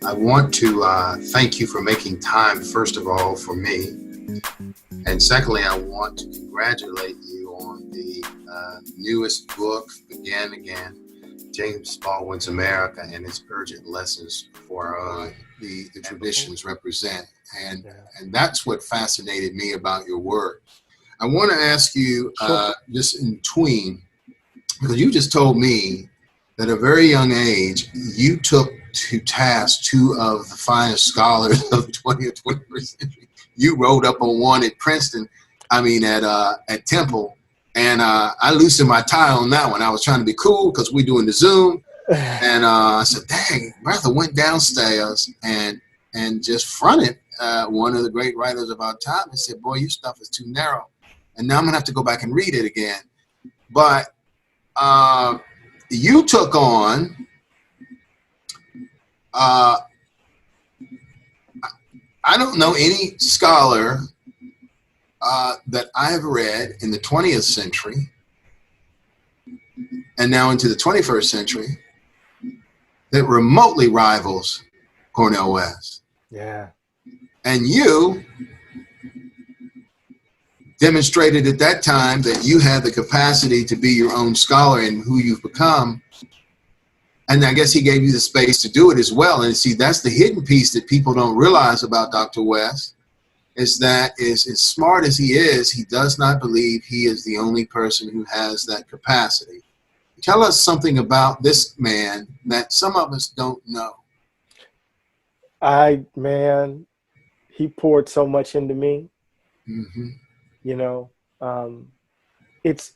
I want to thank you for making time, first of all, for me. And secondly, I want to congratulate you on the newest book, Begin Again, James Baldwin's America and its urgent lessons for the traditions represent. And, Yeah. and that's what fascinated me about your work. I want to ask you, Sure. just in tween, because you just told me that at a very young age, you took to task two of the finest scholars of the 20th, 21st century. You rode up on one at Princeton, at Temple, and I loosened my tie on that one. I was trying to be cool because we're doing the Zoom, and I said, "Dang, Martha went downstairs and just fronted one of the great writers of our time and said, 'Boy, your stuff is too narrow.' And now I'm gonna have to go back and read it again." But you took on. Uh, I don't know any scholar that I have read in the 20th century and now into the 21st century that remotely rivals Cornel West. Yeah. And you demonstrated at that time that you had the capacity to be your own scholar in who you've become. And I guess he gave you the space to do it as well. And see, that's the hidden piece that people don't realize about Dr. West, is that is as smart as he is, he does not believe he is the only person who has that capacity. Tell us something about this man that some of us don't know. Man, he poured so much into me, Mm-hmm. you know. Um, it's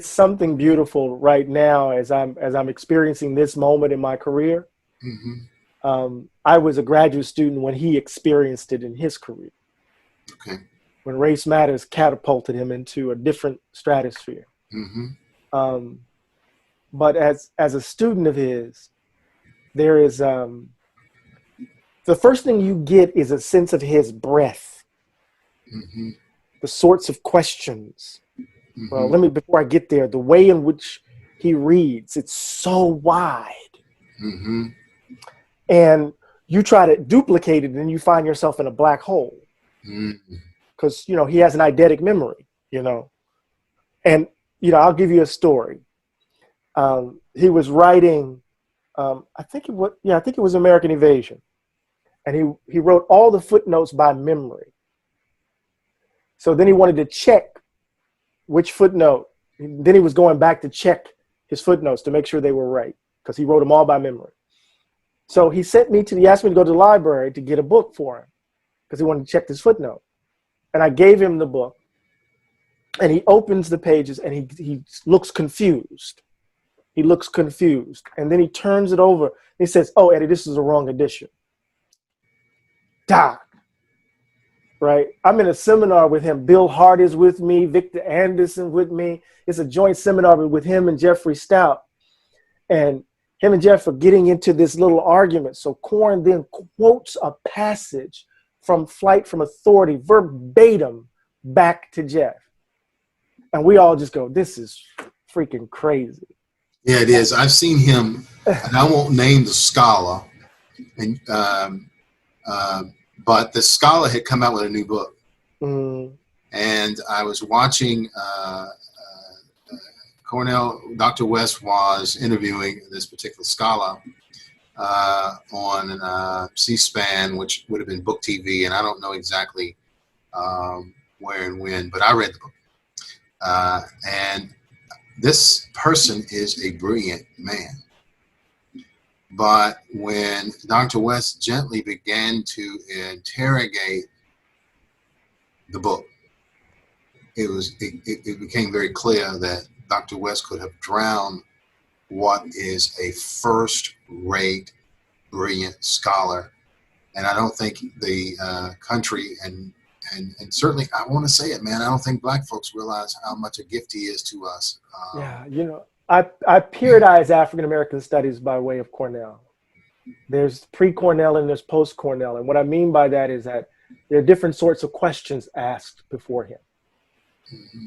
something beautiful right now as I'm experiencing this moment in my career. Mm-hmm. I was a graduate student when he experienced it in his career, Okay. when Race Matters catapulted him into a different stratosphere. Mm-hmm. Um, but as a student of his, there is the first thing you get is a sense of his breath, Mm-hmm. the sorts of questions. Well, Mm-hmm. let me, before I get there, the way in which he reads, it's so wide. Mm-hmm. And you try to duplicate it and you find yourself in a black hole Mm-hmm. because, he has an eidetic memory, And, I'll give you a story. He was writing, I think it was American Invasion. And he wrote all the footnotes by memory. So then he wanted to check which footnote. Then he was going back to check his footnotes to make sure they were right because he wrote them all by memory. So he asked me to go to the library to get a book for him because he wanted to check his footnote. And I gave him the book and he opens the pages and he looks confused. He looks confused. And then he turns it over. And he says, "Oh, Eddie, this is the wrong edition." Doc. Right? I'm in a seminar with him. Bill Hart is with me. Victor Anderson with me. It's a joint seminar with him and Jeffrey Stout. And him and Jeff are getting into this little argument. So Corn then quotes a passage from Flight from Authority verbatim back to Jeff. And we all just go, this is freaking crazy. Yeah, it is. I've seen him, and I won't name the scholar, and but the scholar had come out with a new book, and I was watching. Dr. West was interviewing this particular scholar on C-SPAN, which would have been Book TV, and I don't know exactly where and when, but I read the book, and this person is a brilliant man. But when Dr. West gently began to interrogate the book, it became very clear that Dr. West could have drowned what is a first-rate, brilliant scholar. And I don't think the country, and certainly, I want to say it, man, I don't think black folks realize how much a gift he is to us. Yeah, I periodize African American studies by way of Cornell. There's pre-Cornell and there's post-Cornell. And what I mean by that is that there are different sorts of questions asked before him. Mm-hmm.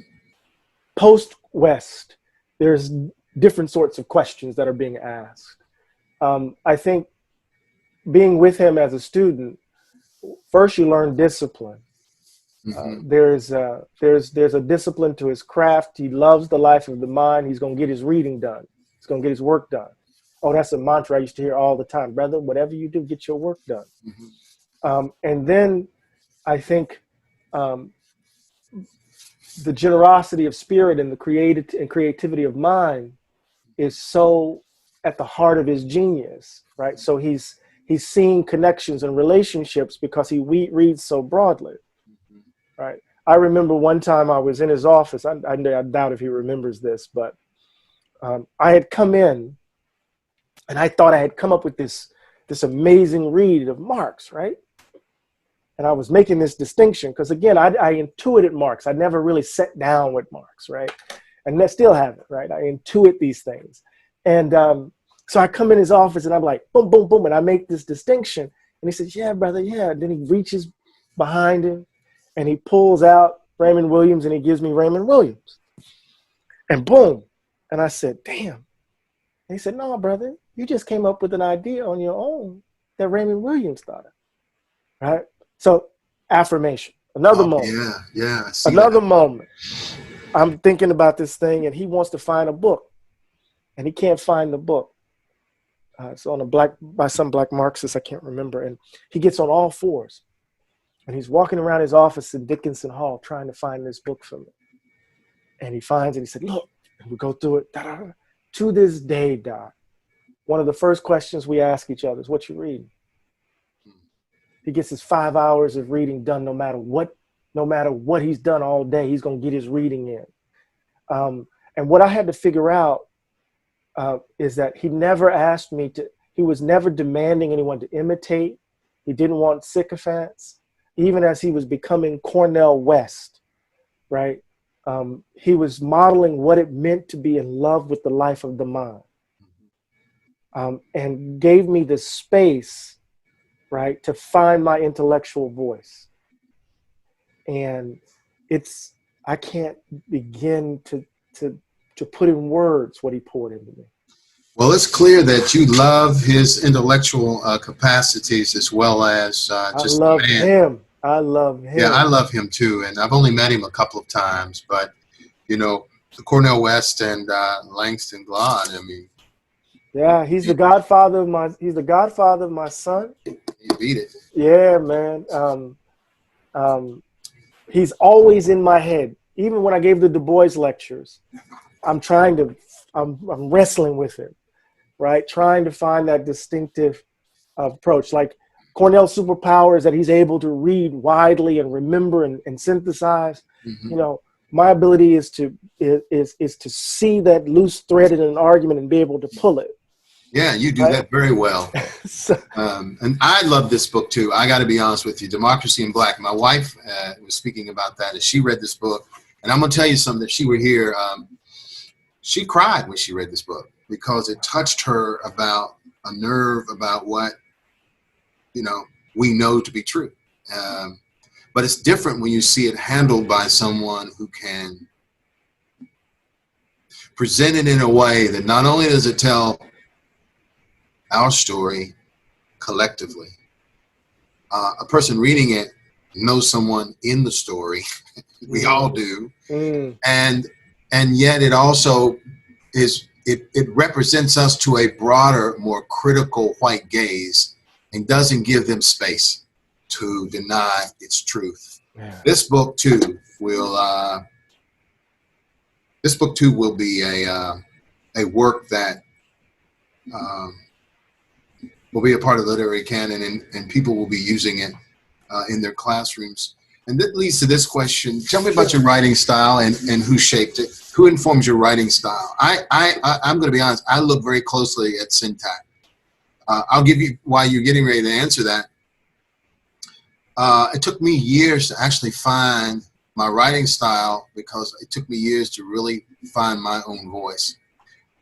Post-West, there's different sorts of questions that are being asked. I think being with him as a student, first you learn discipline. There's a discipline to his craft. He loves the life of the mind. He's going to get his reading done. He's going to get his work done. Oh, that's a mantra I used to hear all the time. Brother, whatever you do, get your work done. And then I think the generosity of spirit and the creativity of mind is so at the heart of his genius, right? So he's seeing connections and relationships because he reads so broadly. Right. I remember one time I was in his office. I doubt if he remembers this, but I had come in and I thought I had come up with this amazing read of Marx, right? And I was making this distinction because, again, I intuited Marx. I never really sat down with Marx, right? And I still haven't, right? I intuit these things. And so I come in his office and I'm like, boom, boom, boom. And I make this distinction. And he says, yeah, brother, yeah. And then he reaches behind him and he pulls out Raymond Williams and he gives me Raymond Williams. And boom. And I said, damn. And he said, no, brother, you just came up with an idea on your own that Raymond Williams thought of. Right? So affirmation. Another moment. Yeah. Another moment. I'm thinking about this thing and he wants to find a book. And he can't find the book. It's on by some black Marxist, I can't remember. And he gets on all fours. And he's walking around his office in Dickinson Hall trying to find this book for me. And he finds it. He said, look, and we go through it. Da-da-da. To this day, Doc, one of the first questions we ask each other is, what you reading? He gets his 5 hours of reading done no matter what he's done all day, he's going to get his reading in. And what I had to figure out is that he never asked me he was never demanding anyone to imitate. He didn't want sycophants. Even as he was becoming Cornel West, right? He was modeling what it meant to be in love with the life of the mind, and gave me the space, right, to find my intellectual voice. And I can't begin to put in words what he poured into me. Well, it's clear that you love his intellectual capacities as well as just I love him. I love him. Yeah, I love him too, and I've only met him a couple of times, but you know, the Cornel West and Langston Glaude. I mean, yeah, he's the godfather of my son. You beat it. Yeah, man. He's always in my head. Even when I gave the Du Bois lectures, I'm wrestling with him, right? Trying to find that distinctive approach. Like Cornell's superpower is that he's able to read widely and remember and synthesize. You know, my ability is to see that loose thread in an argument and be able to pull it. Yeah, you do that very well. And I love this book too. I got to be honest with you, Democracy in Black. My wife was speaking about that as she read this book. And I'm going to tell you something, if she were here, she cried when she read this book because it touched her about a nerve about what, you know, we know to be true. But it's different when you see it handled by someone who can present it in a way that not only does it tell our story collectively, a person reading it knows someone in the story. We all do. And yet it also it represents us to a broader, more critical white gaze and doesn't give them space to deny its truth. Yeah. This book too will be a work that will be a part of the literary canon, and people will be using it in their classrooms. And that leads to this question. Tell me about your writing style and who shaped it. Who informs your writing style? I'm going to be honest. I look very closely at syntax. I'll give you, while you're getting ready to answer that, it took me years to actually find my writing style because it took me years to really find my own voice.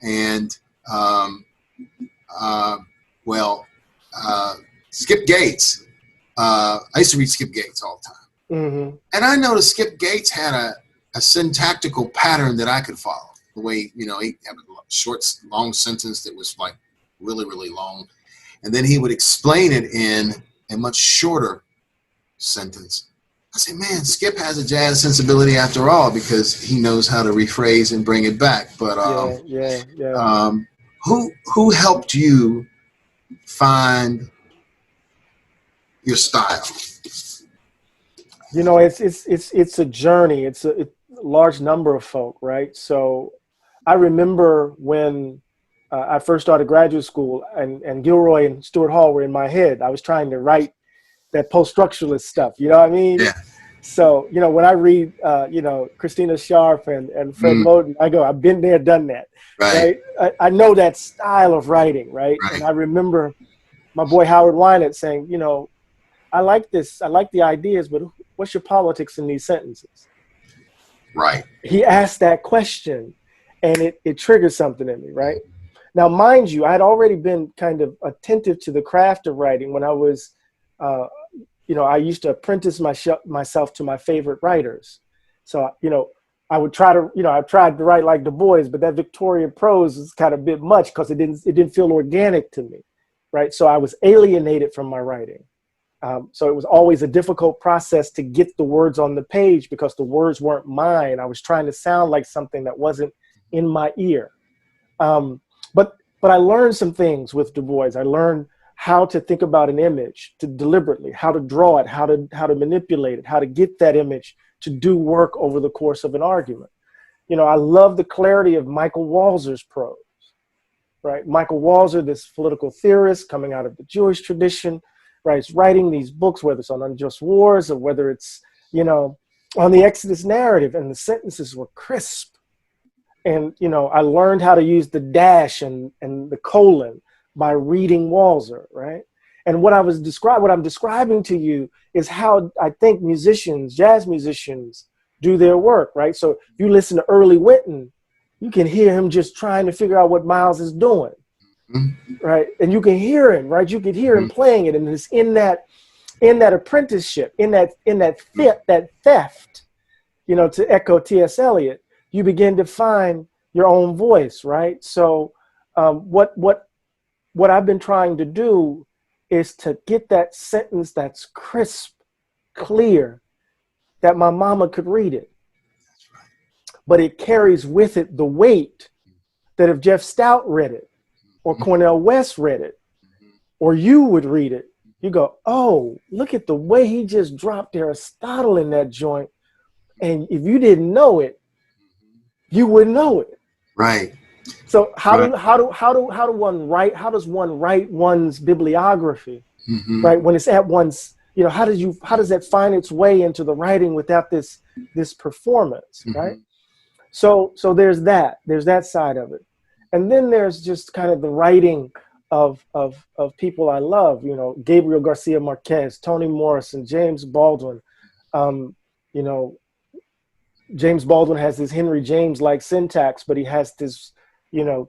And Skip Gates. I used to read Skip Gates all the time. And I noticed Skip Gates had a syntactical pattern that I could follow. The way, you know, he had a short, long sentence that was like really, really long. and then he would explain it in a much shorter sentence. I say, man, Skip has a jazz sensibility after all, because he knows how to rephrase and bring it back. But who helped you find your style? You know, it's a journey. It's a large number of folk, right? So I remember when I first started graduate school, and Gilroy and Stuart Hall were in my head. I was trying to write that post-structuralist stuff, you know what I mean? Yeah. So, you know, when I read, Christina Sharp and Fred Moten, I go, I've been there, done that, right? I know that style of writing, right? And I remember my boy Howard Wynant saying, you know, I like this, I like the ideas, but what's your politics in these sentences? Right. He asked that question, and it triggered something in me, right? Now, mind you, I had already been kind of attentive to the craft of writing when I was, I used to apprentice myself to my favorite writers. So, I would try to, I tried to write like Du Bois, but that Victorian prose is kind of a bit much because it didn't feel organic to me, right? So I was alienated from my writing. So it was always a difficult process to get the words on the page because the words weren't mine. I was trying to sound like something that wasn't in my ear. But I learned some things with Du Bois. I learned how to think about an image deliberately, how to draw it, how to manipulate it, how to get that image to do work over the course of an argument. I love the clarity of Michael Walzer's prose, right? Michael Walzer, this political theorist coming out of the Jewish tradition, right? He's writing these books, whether it's on unjust wars or whether it's, on the Exodus narrative, and the sentences were crisp. And, I learned how to use the dash and the colon by reading Walzer, right? And what I'm describing to you is how I think jazz musicians do their work, right? So if you listen to Early Winton, you can hear him just trying to figure out what Miles is doing, right? And you can hear him, right? You can hear him playing it, and it's in that apprenticeship, in that theft, to echo T.S. Eliot, you begin to find your own voice, right? So what I've been trying to do is to get that sentence that's crisp, clear, that my mama could read it. But it carries with it the weight that if Jeff Stout read it, or Cornel West read it, or you would read it, you go, oh, look at the way he just dropped Aristotle in that joint. And if you didn't know it, you wouldn't know it. Right. So how does one write one's bibliography, right? When it's at one's, how does that find its way into the writing without this performance, right? So there's that side of it. And then there's just kind of the writing of people I love, Gabriel Garcia Marquez, Toni Morrison, James Baldwin. James Baldwin has this Henry James-like syntax, but he has this,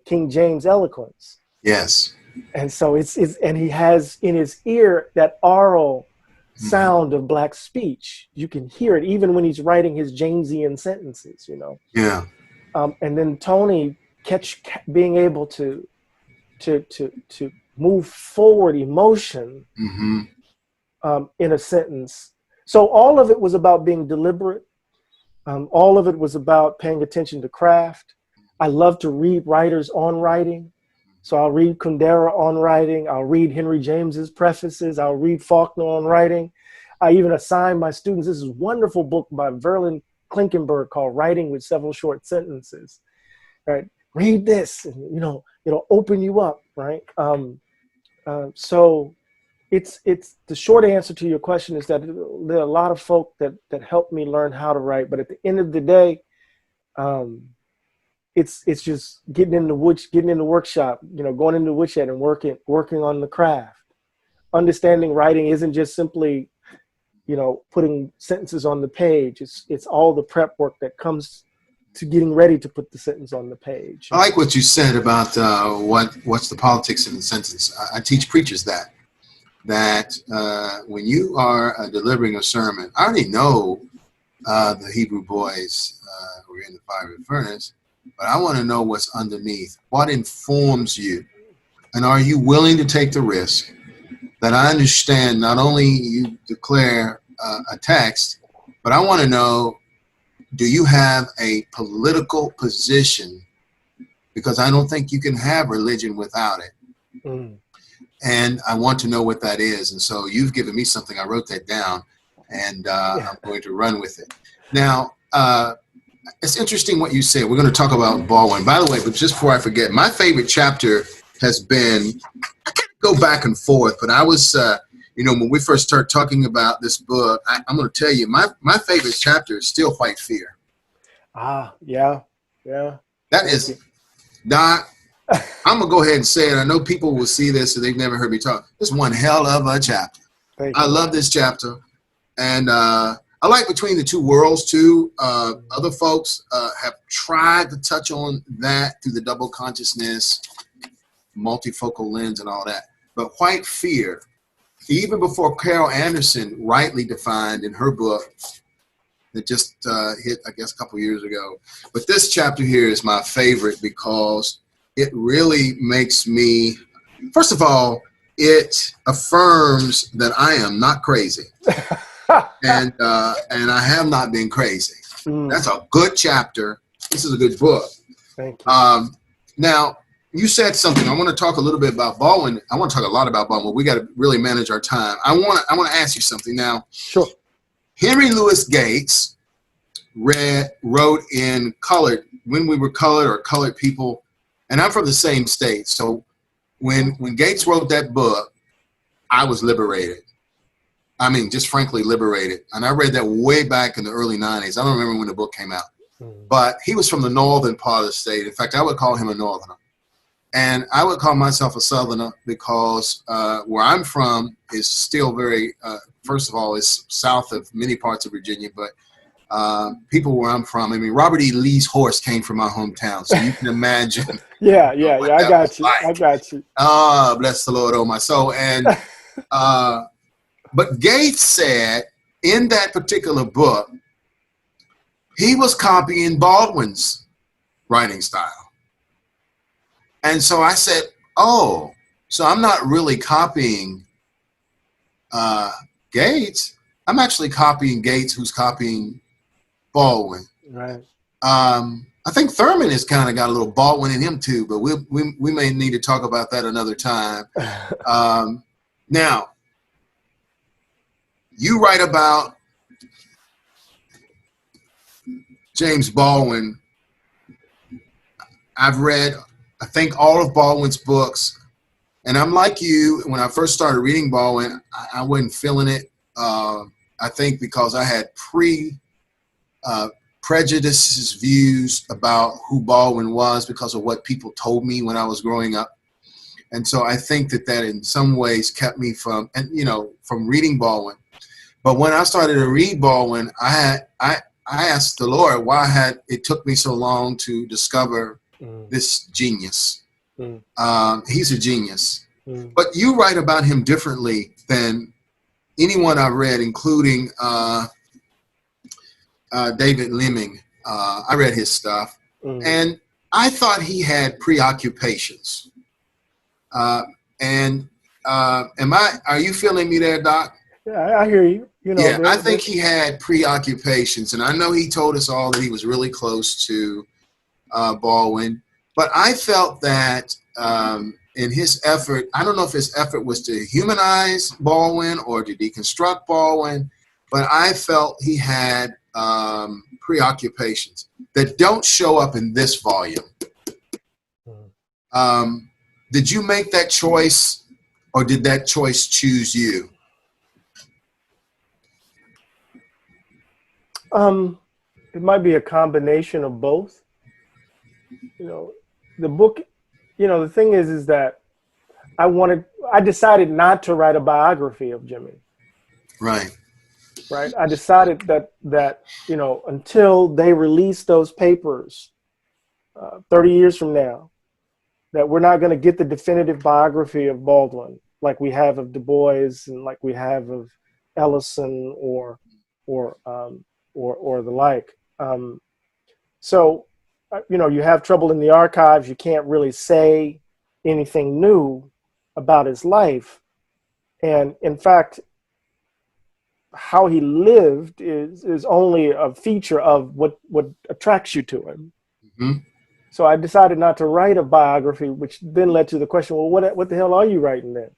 King James eloquence. Yes. And so and he has in his ear that oral sound of Black speech. You can hear it even when he's writing his Jamesian sentences, Yeah. And then Tony being able to move forward emotion in a sentence. So all of it was about being deliberate. All of it was about paying attention to craft. I love to read writers on writing. So I'll read Kundera on writing. I'll read Henry James's prefaces. I'll read Faulkner on writing. I even assign my students, this is a wonderful book by Verlin Klinkenberg called Writing with Several Short Sentences, right? Read this, and, it'll open you up, right? So it's the short answer to your question is that there are a lot of folk that helped me learn how to write, but at the end of the day, it's just getting in the workshop, going into the woodshed and working on the craft. Understanding writing isn't just simply, putting sentences on the page. It's all the prep work that comes to getting ready to put the sentence on the page. I like what you said about what's the politics in the sentence. I teach preachers that when you are delivering a sermon, I already know the Hebrew boys were in the fiery furnace, but I want to know what's underneath. What informs you And are you willing to take the risk that I understand not only you declare a text, but I want to know, do you have a political position? Because I don't think you can have religion without it. Mm. And I want to know what that is. And so you've given me something. I wrote that down, and I'm going to run with it. Now, it's interesting what you said. We're going to talk about Baldwin. By the way, but just before I forget, my favorite chapter has been, I can't go back and forth, but I was, when we first started talking about this book, I'm going to tell you, my favorite chapter is still White Fear. Yeah. That is, Doc, I'm going to go ahead and say it. I know people will see this and they've never heard me talk. This is one hell of a chapter. I love this chapter. And I like Between the Two Worlds, too. Other folks have tried to touch on that through the double consciousness, multifocal lens, and all that. But White Fear, even before Carol Anderson rightly defined in her book that just hit, I guess, a couple years ago. But this chapter here is my favorite because it really makes me, first of all, it affirms that I am not crazy. and I have not been crazy. That's a good chapter. This is a good book. Thank you. Now, you said something. I want to talk a little bit about Baldwin. I want to talk a lot about Baldwin. We got to really manage our time. I want to ask you something now. Sure. Henry Louis Gates wrote in colored, when we were colored or colored people, and I'm from the same state. So when Gates wrote that book, I was liberated. I mean, just frankly liberated. And I read that way back in the early 90s. I don't remember when the book came out. But he was from the northern part of the state. In fact, I would call him a northerner. And I would call myself a southerner because where I'm from is still very, first of all, it's south of many parts of Virginia. But people where I'm from, I mean, Robert E. Lee's horse came from my hometown. So you can imagine. Yeah. I got you. Like. I got you. Bless the Lord, oh my soul. And but Gates said in that particular book, he was copying Baldwin's writing style. And so I said, oh, so I'm not really copying Gates. I'm actually copying Gates, who's copying Baldwin. Right. I think Thurman has kind of got a little Baldwin in him too, but we may need to talk about that another time. Now, you write about James Baldwin. I've read, I think, all of Baldwin's books. And I'm like you, when I first started reading Baldwin, I wasn't feeling it. I think because I had prejudices, views about who Baldwin was because of what people told me when I was growing up. And so I think that in some ways kept me from reading Baldwin. But when I started to read Baldwin, I asked the Lord why it took me so long to discover this genius. He's a genius. But you write about him differently than anyone I've read, including David Leming. I read his stuff. And I thought he had preoccupations. Are you feeling me there, Doc? Yeah, I hear you. I think he had preoccupations, and I know he told us all that he was really close to Baldwin, but I felt that in his effort, I don't know if his effort was to humanize Baldwin or to deconstruct Baldwin, but I felt he had preoccupations that don't show up in this volume. Did you make that choice, or did that choice choose you? It might be a combination of both. The book, the thing is that I decided not to write a biography of Jimmy. Right. Right. I decided that until they release those papers 30 years from now, that we're not going to get the definitive biography of Baldwin like we have of Du Bois and like we have of Ellison or the like. So you have trouble in the archives. You can't really say anything new about his life. And in fact, how he lived is only a feature of what attracts you to him. Mm-hmm. So I decided not to write a biography, which then led to the question, well, what the hell are you writing then?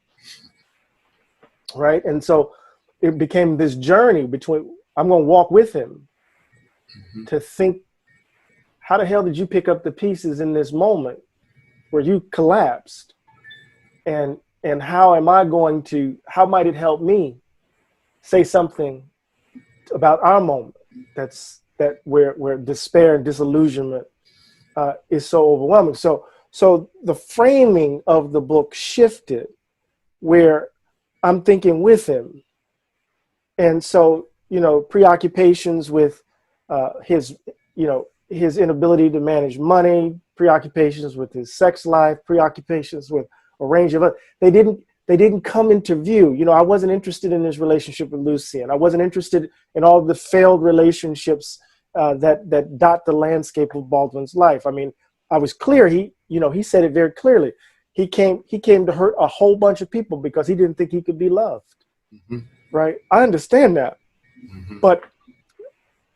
Right? And so it became this journey between, I'm going to walk with him to think, how the hell did you pick up the pieces in this moment where you collapsed? And how might it help me say something about our moment where despair and disillusionment is so overwhelming. So the framing of the book shifted where I'm thinking with him. And so, preoccupations with his inability to manage money, preoccupations with his sex life, preoccupations with a range of other, they didn't come into view. I wasn't interested in his relationship with Lucien. I wasn't interested in all the failed relationships that dot the landscape of Baldwin's life. I mean, I was clear. He said it very clearly. He came to hurt a whole bunch of people because he didn't think he could be loved. Mm-hmm. Right? I understand that, but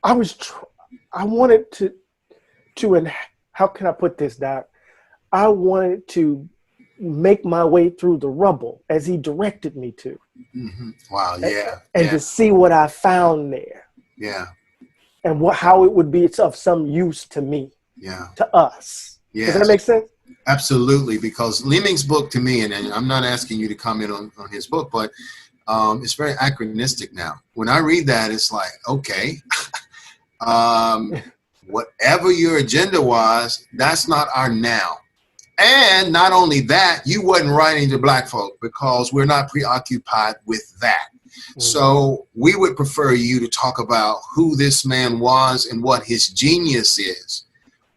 I wanted to, and how can I put this, Doc? I wanted to make my way through the rubble as he directed me to. Mm-hmm. Wow, yeah. And to see what I found there. Yeah. And how it would be of some use to me. Yeah. To us. Yes. Does that make sense? Absolutely, because Leeming's book to me, and I'm not asking you to comment on his book, but it's very anachronistic now. When I read that, it's like, okay, whatever your agenda was, that's not our now. And not only that, you wasn't writing to Black folk because we're not preoccupied with that. Mm-hmm. So we would prefer you to talk about who this man was and what his genius is.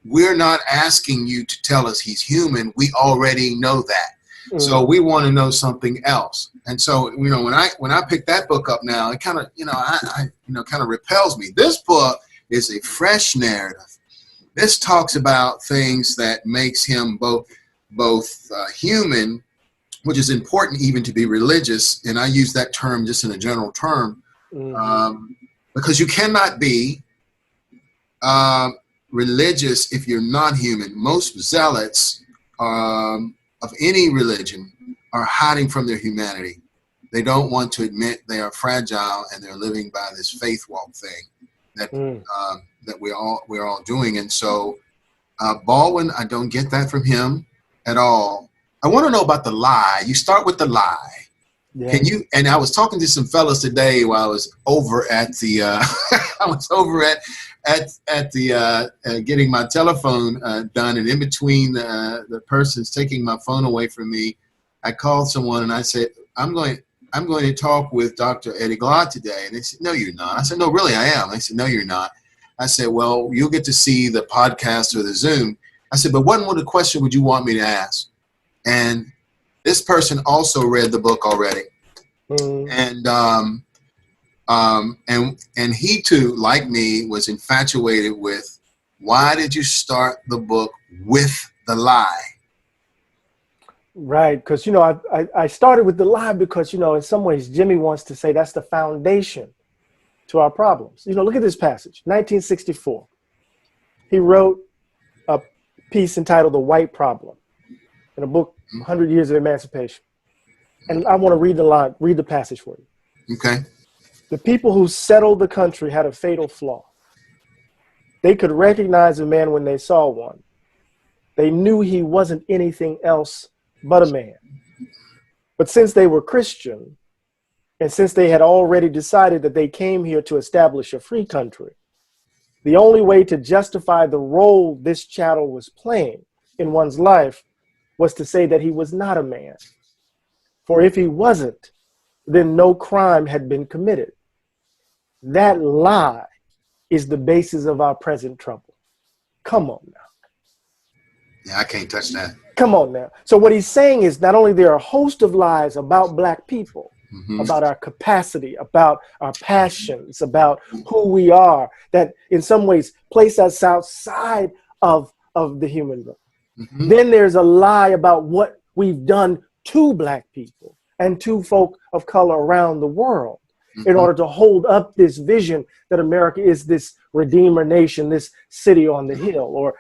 We're not asking you to tell us he's human. We already know that. Mm-hmm. So we want to know something else. And so, when I pick that book up now, it kind of, kind of repels me. This book is a fresh narrative. This talks about things that makes him both human, which is important even to be religious. And I use that term just in a general term, because you cannot be religious if you're not human. Most zealots of any religion are hiding from their humanity. They don't want to admit they are fragile and they're living by this faith walk thing that we're all doing. And so Baldwin, I don't get that from him at all. I want to know about the lie. You start with the lie. Yeah. Can you? And I was talking to some fellas today while I was over at the getting my telephone done, and in between the person's taking my phone away from me, I called someone and I said, I'm going to talk with Dr. Eddie Glaude today. And they said, no, you're not. I said, no, really, I am. They said, no, you're not. I said, well, you'll get to see the podcast or the Zoom. I said, but what question would you want me to ask? And this person also read the book already. And he too, like me, was infatuated with, why did you start the book with the lie? Right, because, I started with the lie because, in some ways, Jimmy wants to say that's the foundation to our problems. Look at this passage, 1964. He wrote a piece entitled The White Problem in a book, 100 Years of Emancipation. And I want to read the passage for you. Okay. The people who settled the country had a fatal flaw. They could recognize a man when they saw one. They knew he wasn't anything else but a man. But since they were Christian, and since they had already decided that they came here to establish a free country, the only way to justify the role this chattel was playing in one's life was to say that he was not a man. For if he wasn't, then no crime had been committed. That lie is the basis of our present trouble. Come on now. Yeah, I can't touch that. Come on now. So what he's saying is not only there are a host of lies about Black people, about our capacity, about our passions, about who we are, that in some ways place us outside of the human realm. Then there's a lie about what we've done to Black people and to folk of color around the world in order to hold up this vision that America is this redeemer nation, this city on the hill, or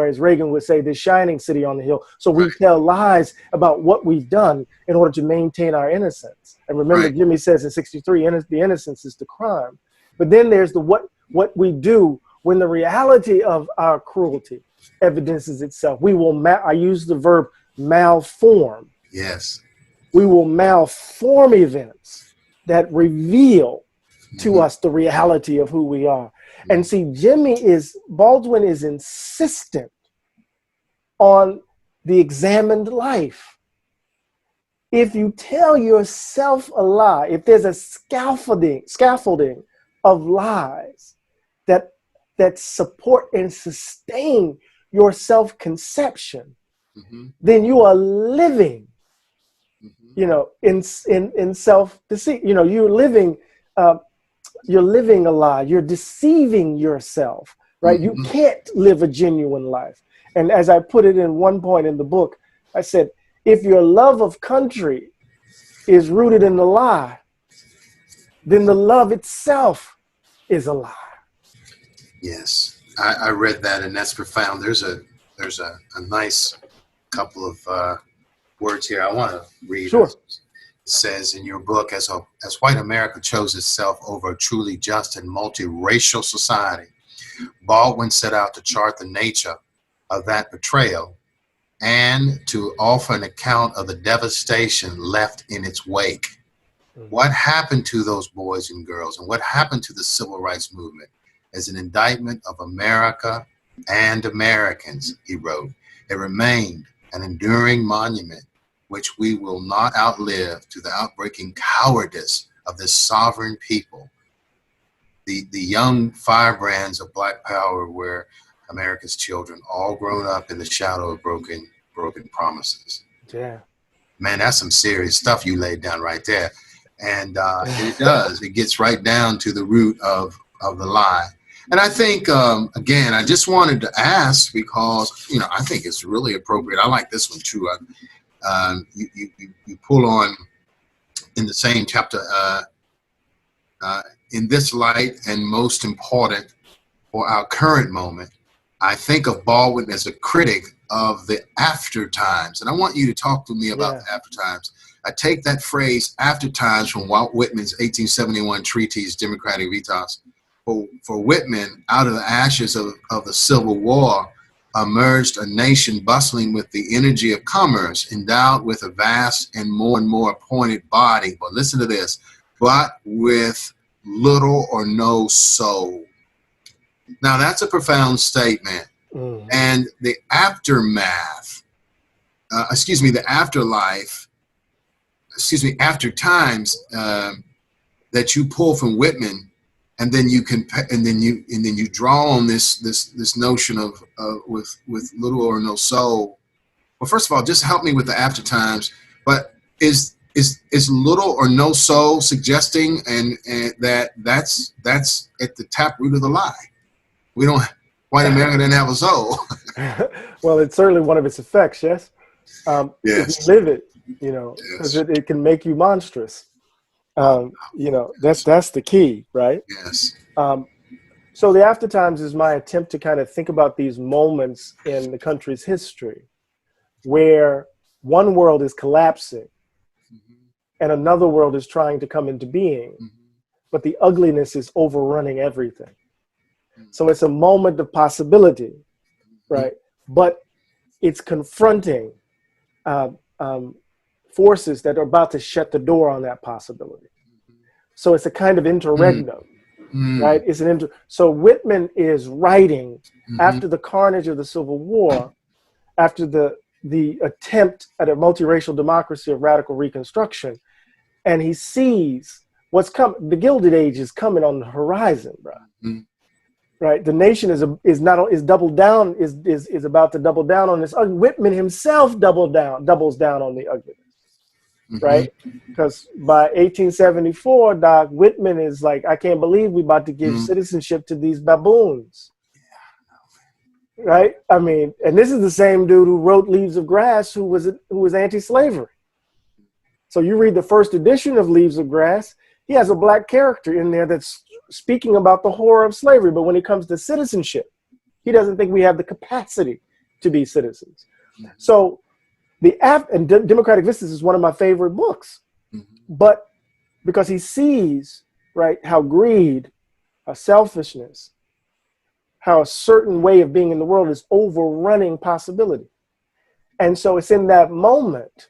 as Reagan would say, this shining city on the hill. So we tell lies about what we've done in order to maintain our innocence. And remember, Jimmy says in 63, the innocence is the crime. But then there's the what we do when the reality of our cruelty evidences itself. We will, I use the verb malform. Yes. We will malform events that reveal to us the reality of who we are. And see, Baldwin is insistent on the examined life. If you tell yourself a lie, if there's a scaffolding of lies that support and sustain your self-conception, then you are living, in self-deceit. You're living a lie. You're deceiving yourself, right? You can't live a genuine life. And as I put it in one point in the book, I said, if your love of country is rooted in the lie, then the love itself is a lie. Yes, I read that, and that's profound. There's a nice couple of words here I want to read. Sure. It says in your book, as white America chose itself over a truly just and multiracial society, Baldwin set out to chart the nature of that betrayal and to offer an account of the devastation left in its wake. What happened to those boys and girls, and what happened to the civil rights movement as an indictment of America and Americans, he wrote. It remained an enduring monument which we will not outlive to the outbreaking cowardice of this sovereign people. The young firebrands of Black Power were America's children, all grown up in the shadow of broken promises. Yeah. Man, that's some serious stuff you laid down right there. And it does. It gets right down to the root of the lie. And I think, again, I just wanted to ask because, I think it's really appropriate. I like this one too. You pull on in the same chapter, in this light and most important for our current moment, I think of Baldwin as a critic of the after times. And I want you to talk to me about the after times. I take that phrase after times from Walt Whitman's 1871 treatise, Democratic Veritas. For Whitman, out of the ashes of the Civil War emerged a nation bustling with the energy of commerce, endowed with a vast and more appointed body. But listen to this, but with little or no soul. Now that's a profound statement. And the aftermath, the afterlife, after times that you pull from Whitman, and then you draw on this notion of with little or no soul. Well, first of all, just help me with the after times. But is little or no soul suggesting and that's at the tap root of the lie? White America didn't have a soul. Well, it's certainly one of its effects. Yes. Yes. If you live it, because it can make you monstrous. That's the key, right? Yes. So the after times is my attempt to kind of think about these moments in the country's history where one world is collapsing and another world is trying to come into being, but the ugliness is overrunning everything. So it's a moment of possibility, right? But it's confronting forces that are about to shut the door on that possibility. So it's a kind of interregnum, right? It's so Whitman is writing after the carnage of the Civil War, after the attempt at a multiracial democracy of radical reconstruction, and he sees what's coming. The Gilded Age is coming on the horizon, bro. Right? The nation is about to double down on this. Whitman himself doubles down on the ugliness. Right? Because by 1874, Doc, Whitman is like, I can't believe we're about to give citizenship to these baboons. right? I mean, and this is the same dude who wrote Leaves of Grass, who was anti-slavery. So you read the first edition of Leaves of Grass, he has a black character in there that's speaking about the horror of slavery. But when it comes to citizenship, he doesn't think we have the capacity to be citizens. So Democratic Vistas is one of my favorite books, but because he sees, right, how greed, how selfishness, how a certain way of being in the world is overrunning possibility. And so it's in that moment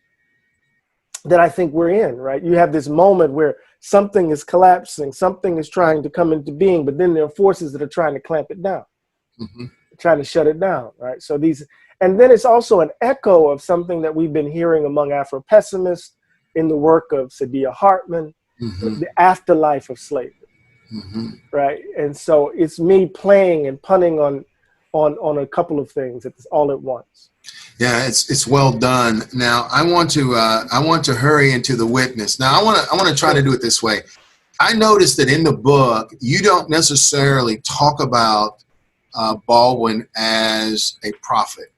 that I think we're in, right? You have this moment where something is collapsing, something is trying to come into being, but then there are forces that are trying to clamp it down, trying to shut it down, right? So and then it's also an echo of something that we've been hearing among Afro-pessimists in the work of Saidiya Hartman, the afterlife of slavery, right? And so it's me playing and punning on a couple of things all at once. Yeah, it's well done. Now I want to hurry into the witness. Now I want to try to do it this way. I noticed that in the book you don't necessarily talk about Baldwin as a prophet.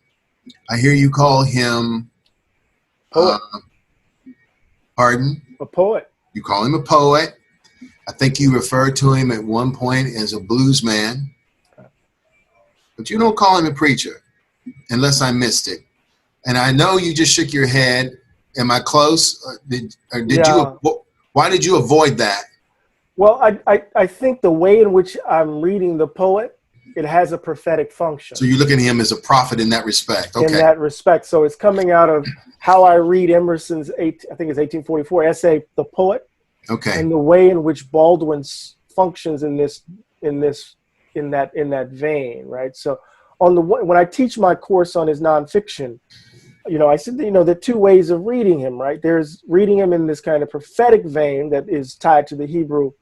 I hear you call him poet. Pardon? A poet. You call him a poet. I think you referred to him at one point as a blues man, but you don't call him a preacher, unless I missed it. And I know you just shook your head. Am I close? Why did you avoid that? Well, I think the way in which I'm reading the poet, it has a prophetic function. So you look at him as a prophet in that respect. Okay. In that respect. So it's coming out of how I read Emerson's, I think it's 1844 essay, The Poet. Okay. And the way in which Baldwin functions in that vein, right? So when I teach my course on his nonfiction, I said, there are two ways of reading him, right? There's reading him in this kind of prophetic vein that is tied to the Hebrew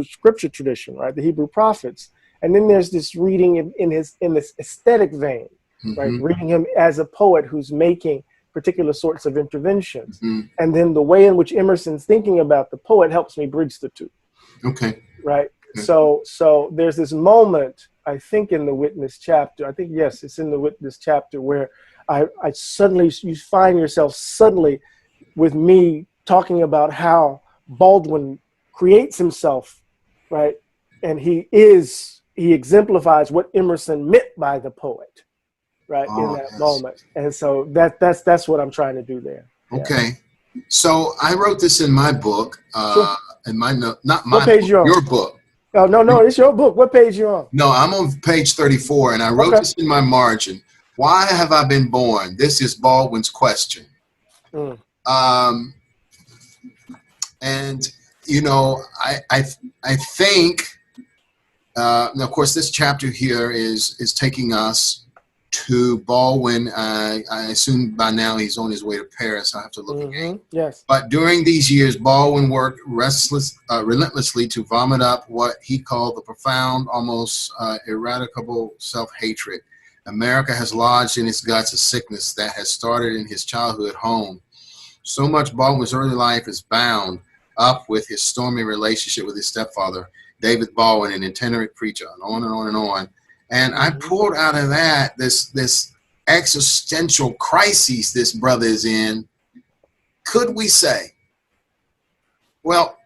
scripture tradition, right? The Hebrew prophets. And then there's this reading in this aesthetic vein, right? Reading him as a poet who's making particular sorts of interventions. And then the way in which Emerson's thinking about the poet helps me bridge the two. Okay. Right. Okay. So there's this moment, I think in the Witness chapter, I think, yes, it's in the Witness chapter where I suddenly, you find yourself suddenly with me talking about how Baldwin creates himself, right? And he exemplifies what Emerson meant by the poet, right? In that moment. And so that's what I'm trying to do there. Okay. Yeah. So I wrote this in my book, sure. in my note, not my what page book, your book. Oh, no, it's your book. What page you on? No, I'm on page 34, and I wrote this in my margin. Why have I been born? This is Baldwin's question. And I think, of course, this chapter here is taking us to Baldwin. I assume by now he's on his way to Paris. I have to look again. Yes. But during these years, Baldwin worked relentlessly to vomit up what he called the profound, almost eradicable self-hatred. America has lodged in his guts a sickness that has started in his childhood home. So much Baldwin's early life is bound up with his stormy relationship with his stepfather, David Baldwin, an itinerant preacher, and on and on and on. And I pulled out of that this existential crisis this brother is in. Could we say, well,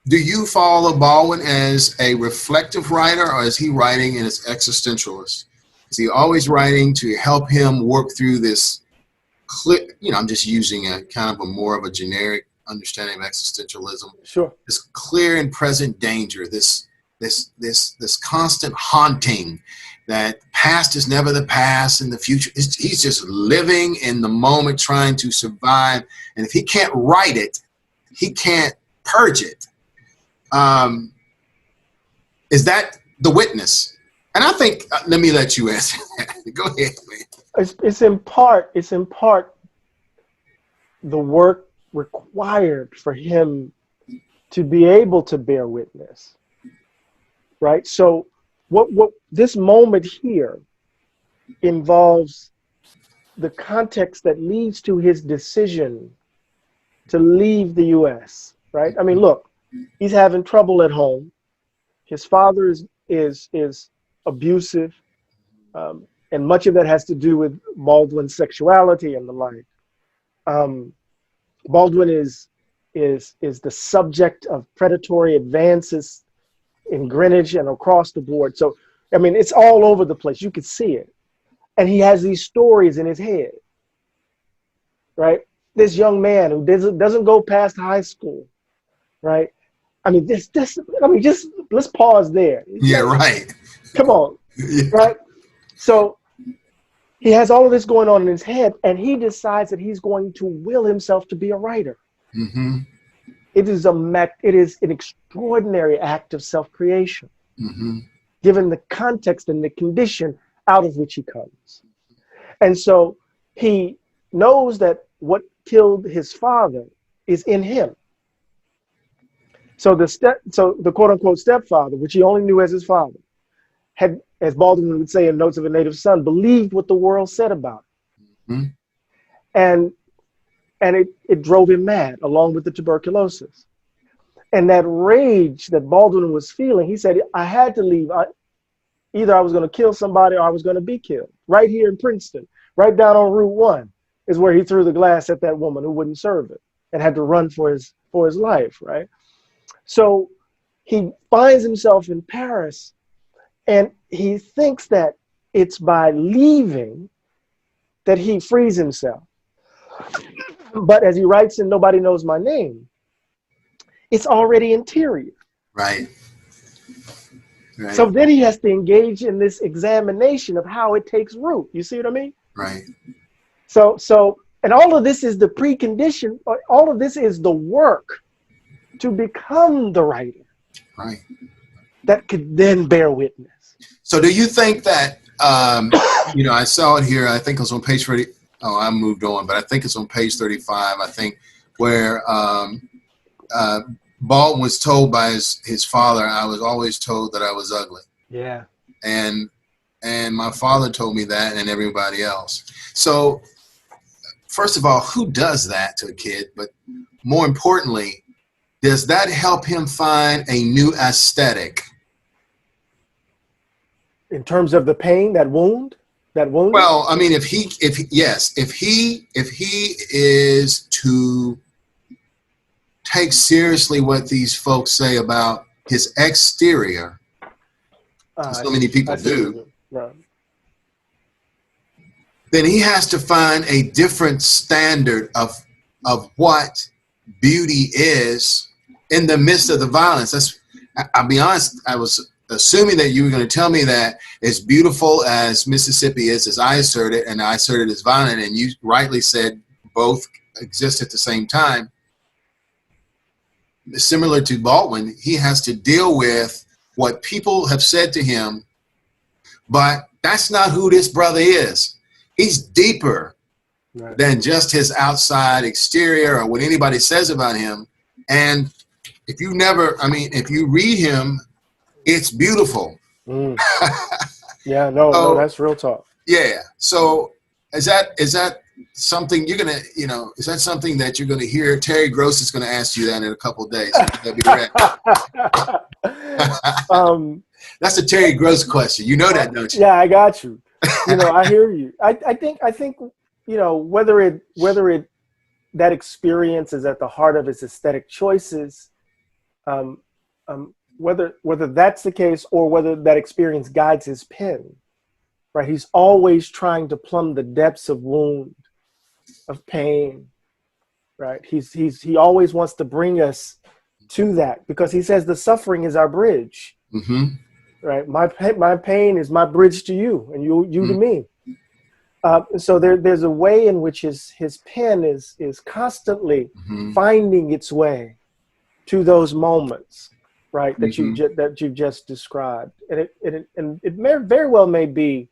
do you follow Baldwin as a reflective writer, or is he writing as existentialist? Is he always writing to help him work through this clear, I'm just using a kind of a more of a generic understanding of existentialism. Sure. This clear and present danger, this constant haunting that past is never the past and the future. He's just living in the moment, trying to survive. And if he can't write it, he can't purge it. Is that the witness? And I think, let me let you answer that. Go ahead, man. It's in part the work required for him to be able to bear witness, right? So what this moment here involves the context that leads to his decision to leave the U.S., right? I mean, look, he's having trouble at home. His father is abusive. And much of that has to do with Baldwin's sexuality and the like. Baldwin is the subject of predatory advances in Greenwich and across the board. So, I mean, it's all over the place. You could see it. And he has these stories in his head, right? This young man who doesn't go past high school, right? I mean, just let's pause there. Yeah, right. Come on, right? So he has all of this going on in his head, and he decides that he's going to will himself to be a writer. Mm-hmm. It is an extraordinary act of self-creation, Mm-hmm. given the context and the condition out of which he comes. And so he knows that what killed his father is in him. So the quote unquote stepfather, which he only knew as his father, had, as Baldwin would say in Notes of a Native Son, believed what the world said about him. Mm-hmm. And it drove him mad, along with the tuberculosis. And that rage that Baldwin was feeling, he said, I had to leave. Either I was going to kill somebody or I was going to be killed. Right here in Princeton, right down on Route 1, is where he threw the glass at that woman who wouldn't serve it and had to run for his life, right? So he finds himself in Paris, and he thinks that it's by leaving that he frees himself. But as he writes in Nobody Knows My Name, it's already interior. Right. Right. So then he has to engage in this examination of how it takes root. You see what I mean? Right. So, and all of this is the precondition, all of this is the work to become the writer. Right. That could then bear witness. So do you think that, I saw it here, I think it was on page 30. Oh, I moved on, but I think it's on page 35, I think, where Baldwin was told by his father, I was always told that I was ugly. Yeah. And my father told me that, and everybody else. So first of all, who does that to a kid? But more importantly, does that help him find a new aesthetic? In terms of the pain, that wound? Well, I mean, if he is to take seriously what these folks say about his exterior, so many people do, right, then he has to find a different standard of what beauty is in the midst of the violence. I'll be honest, I was assuming that you were going to tell me that as beautiful as Mississippi is, as I asserted, and I asserted as violent, and you rightly said both exist at the same time. Similar to Baldwin, he has to deal with what people have said to him, but that's not who this brother is. He's deeper than just his outside exterior or what anybody says about him. And if you read him, it's beautiful. Mm. Yeah, no, that's real talk. Yeah. So is that something you're gonna, is that something that you're gonna hear? Terry Gross is gonna ask you that in a couple of days. That'd be right. That's a Terry Gross question. You know that, don't you? Yeah, I got you. I hear you. I think whether that experience is at the heart of his aesthetic choices, whether that's the case or whether that experience guides his pen, right? He's always trying to plumb the depths of wound, of pain, right? He always wants to bring us to that because he says the suffering is our bridge, mm-hmm. right? My pain is my bridge to you, and you to me. So there's a way in which his pen is constantly mm-hmm. finding its way to those moments, right? That mm-hmm. you've just described, and it very well may be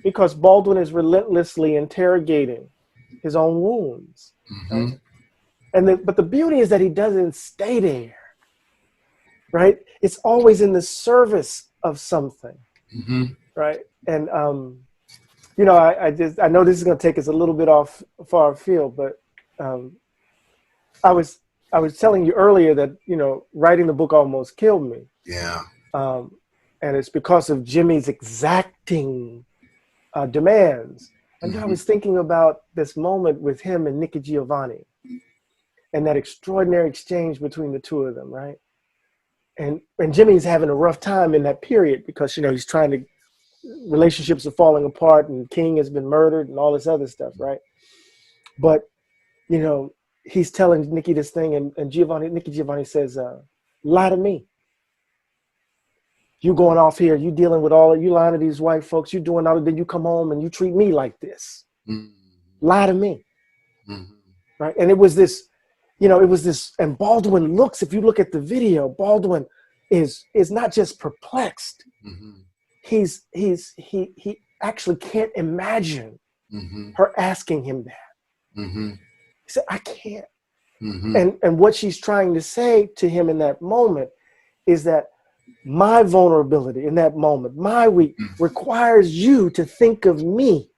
because Baldwin is relentlessly interrogating his own wounds, mm-hmm. right? But the beauty is that he doesn't stay there, right? It's always in the service of something, mm-hmm. right? And I know this is going to take us a little bit far afield, but I was telling you earlier that writing the book almost killed me. Yeah. And it's because of Jimmy's exacting demands. And then I Mhm. was thinking about this moment with him and Nikki Giovanni and that extraordinary exchange between the two of them, right? And Jimmy's having a rough time in that period because, you know, he's trying to, relationships are falling apart and King has been murdered and all this other stuff, right? But, you know, he's telling Nikki this thing, and Nikki Giovanni says, lie to me. You going off here, you dealing with all of you lying to these white folks, you doing all of, then you come home and you treat me like this. Mhm. Lie to me. Mhm. Right. And it was this, you know, it was this, and Baldwin looks, if you look at the video, Baldwin is not just perplexed. Mhm. He actually can't imagine Mhm. her asking him that. Mhm. He said, I can't. Mhm. And what she's trying to say to him in that moment is that my vulnerability in that moment, my weak, requires you to think of me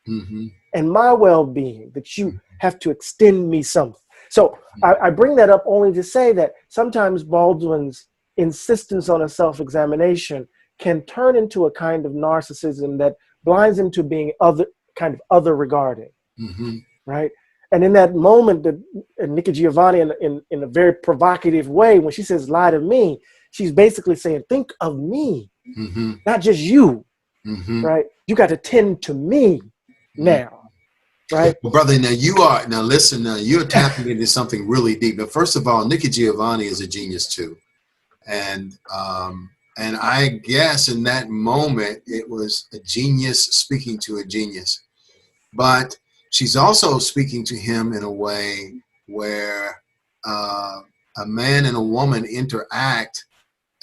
Mhm. and my well-being, that you have to extend me something. So I bring that up only to say that sometimes Baldwin's insistence on a self-examination can turn into a kind of narcissism that blinds him to being other regarding, Mhm. right? And in that moment, that Nikki Giovanni, in a very provocative way, when she says "lie to me," she's basically saying, "Think of me, Mhm. not just you, Mhm. right? You got to tend to me now." Right. Well, brother, now listen, now you're tapping into something really deep. But first of all, Nikki Giovanni is a genius too. And I guess in that moment it was a genius speaking to a genius. But she's also speaking to him in a way where a man and a woman interact,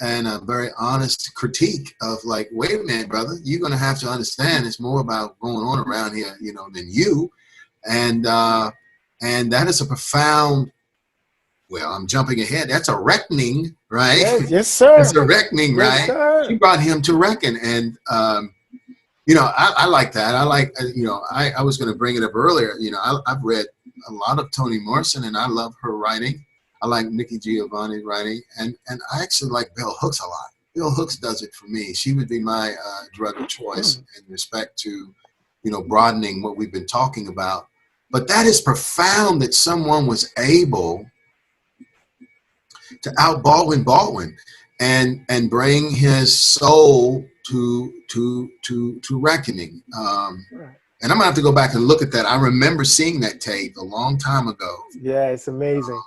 and a very honest critique of like, wait a minute, brother, you're going to have to understand it's more about going on around here, you know, than you. And that is a profound, well, I'm jumping ahead. That's a reckoning, right? Yes. Yes, That's sir. a reckoning, Yes, right? She sir. brought him to reckon. And, you know, I like that. I like, you know, I was going to bring it up earlier. You know, I've read a lot of Toni Morrison and I love her writing. I like Nikki Giovanni's writing. And I actually like Bell Hooks a lot. Bell Hooks does it for me. She would be my drug of choice in respect to, you know, broadening what we've been talking about. But that is profound that someone was able to out Baldwin and bring his soul to reckoning. Right. And I'm gonna have to go back and look at that. I remember seeing that tape a long time ago. Yeah, it's amazing.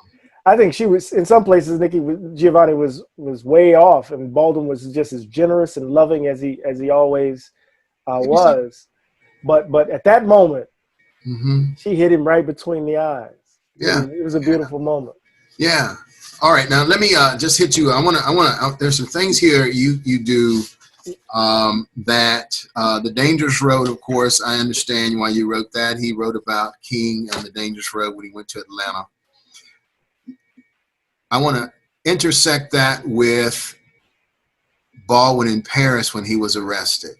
I think she was, in some places, Giovanni was way off, and Baldwin was just as generous and loving as he always Maybe so. was. But at that moment, Mm-hmm. she hit him right between the eyes. Yeah. It was a beautiful moment. Yeah. All right. Now let me just hit you. I want to. There's some things here you do that the Dangerous Road. Of course, I understand why you wrote that. He wrote about King and the Dangerous Road when he went to Atlanta. I want to intersect that with Baldwin in Paris when he was arrested.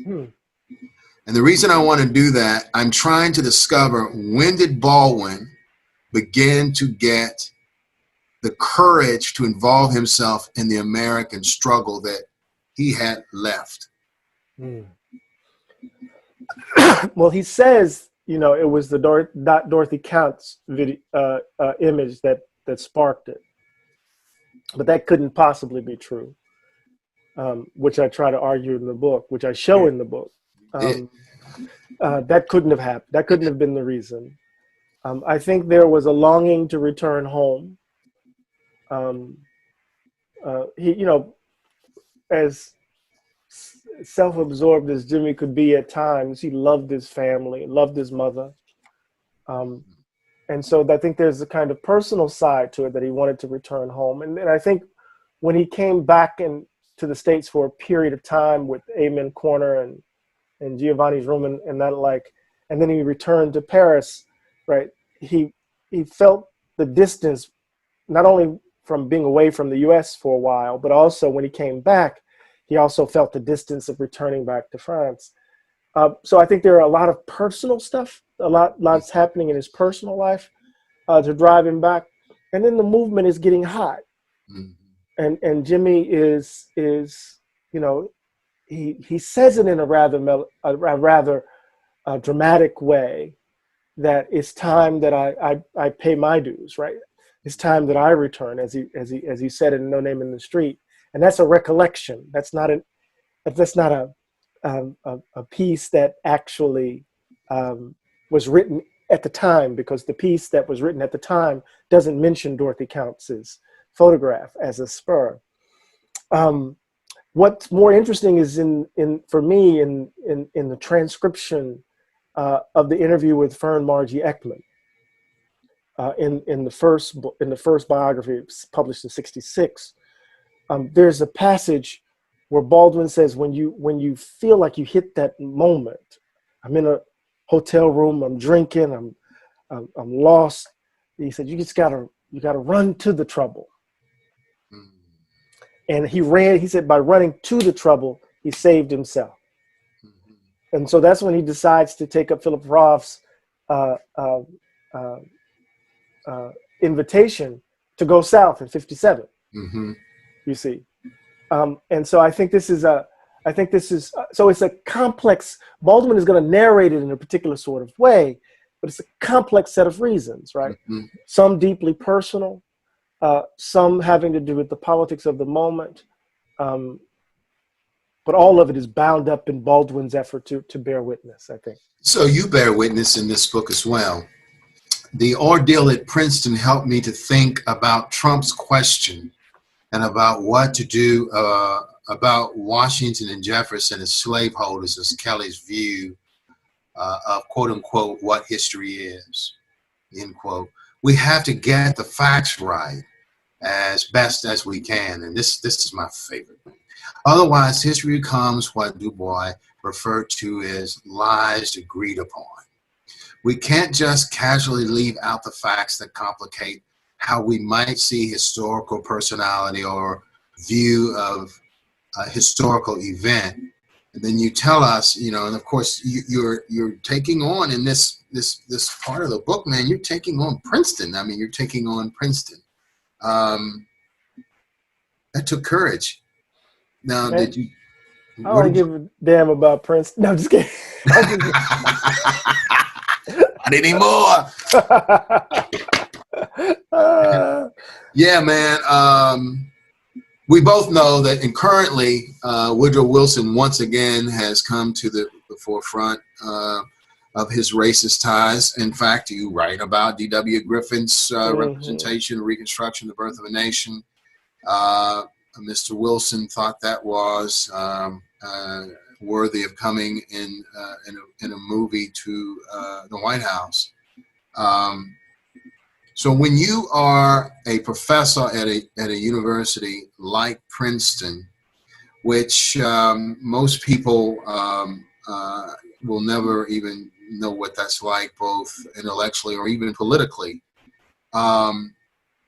Hmm. And the reason I want to do that, I'm trying to discover, when did Baldwin begin to get the courage to involve himself in the American struggle that he had left? Hmm. Well, he says, you know, it was the Dorothy Counts video, image that sparked it, but that couldn't possibly be true. Which I try to argue in the book, which I show in the book. It, That couldn't have happened. That couldn't have been the reason. I think there was a longing to return home. He, you know, as self-absorbed as Jimmy could be at times, he loved his family, loved his mother. And so I think there's a kind of personal side to it that he wanted to return home. And I think when he came back to the States for a period of time with Amen Corner and Giovanni's Room and that, like, and then he returned to Paris, right? He felt the distance, not only from being away from the US for a while, but also when he came back, he also felt the distance of returning back to France. So I think there are a lot of personal stuff, lots happening in his personal life to drive him back. And then the movement is getting hot. And Jimmy is, you know, he says it in a rather dramatic way, that it's time that I pay my dues, right? It's time that I return, as he said in No Name in the Street, and that's a recollection. That's not a piece that actually was written at the time, because the piece that was written at the time doesn't mention Dorothy Counts's photograph as a spur. What's more interesting is for me in the transcription of the interview with Fern Margie Ekman in the first biography published in '66. There's a passage where Baldwin says, when you feel like you hit that moment, I'm in a hotel room, I'm drinking, I'm lost. He said, you gotta run to the trouble. And he said, by running to the trouble, he saved himself. And so that's when he decides to take up Philip Roth's invitation to go south in '57. You see. And so I think this is so it's a complex. Baldwin is going to narrate it in a particular sort of way, but it's a complex set of reasons, right? Some deeply personal, some having to do with the politics of the moment, but all of it is bound up in Baldwin's effort to bear witness, I think. So you bear witness in this book as well. The ordeal at Princeton helped me to think about Trump's question and about what to do about Washington and Jefferson as slaveholders, as Kelly's view of quote unquote what history is, end quote. We have to get the facts right as best as we can, and this is my favorite thing. Otherwise, history becomes what Du Bois referred to as lies agreed upon. We can't just casually leave out the facts that complicate how we might see historical personality or view of a historical event. And then you tell us, and of course you're taking on in this part of the book, man, you're taking on Princeton. I mean, you're taking on Princeton. That took courage. Now, did you? I don't give a damn about Princeton. No, I'm just kidding. Not anymore. Yeah, man. We both know that, and currently Woodrow Wilson once again has come to the forefront of his racist ties. In fact, you write about D.W. Griffin's representation, Reconstruction, The Birth of a Nation. Mr. Wilson thought that was worthy of coming in a movie to the White House. So when you are a professor at a university like Princeton, which most people will never even know what that's like, both intellectually or even politically,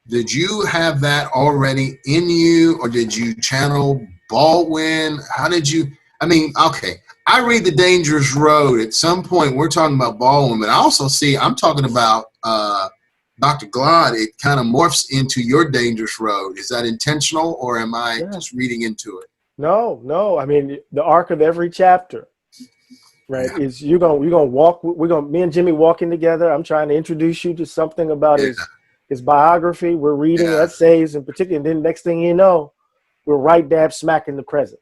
did you have that already in you, or did you channel Baldwin? How did you? I mean, okay, I read The Dangerous Road. At some point, we're talking about Baldwin, but I also see I'm talking about Dr. Glod. It kind of morphs into your Dangerous Road. Is that intentional, or am I just reading into it? No. I mean, the arc of every chapter, right, is you're gonna walk. Me and Jimmy walking together. I'm trying to introduce you to something about his biography. We're reading essays in particular, and then next thing you know, we're right dab smack in the present.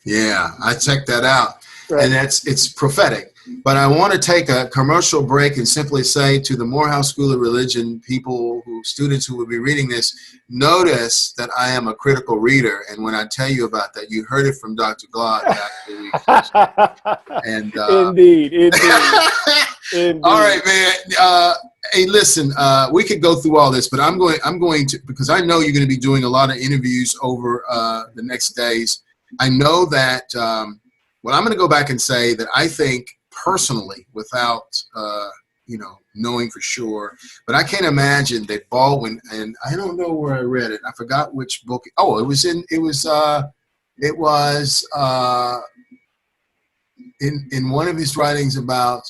Yeah, I checked that out, right. And it's prophetic. But I want to take a commercial break and simply say to the Morehouse School of Religion students who will be reading this, notice that I am a critical reader, and when I tell you about that, you heard it from Dr. Glod and Indeed. All right, man. Hey, listen, we could go through all this, but I'm going to, because I know you're going to be doing a lot of interviews over the next days. I know that, I'm going to go back and say that I think personally, without, knowing for sure, but I can't imagine that Baldwin, and I don't know where I read it. I forgot which book. Oh, it was in one of his writings about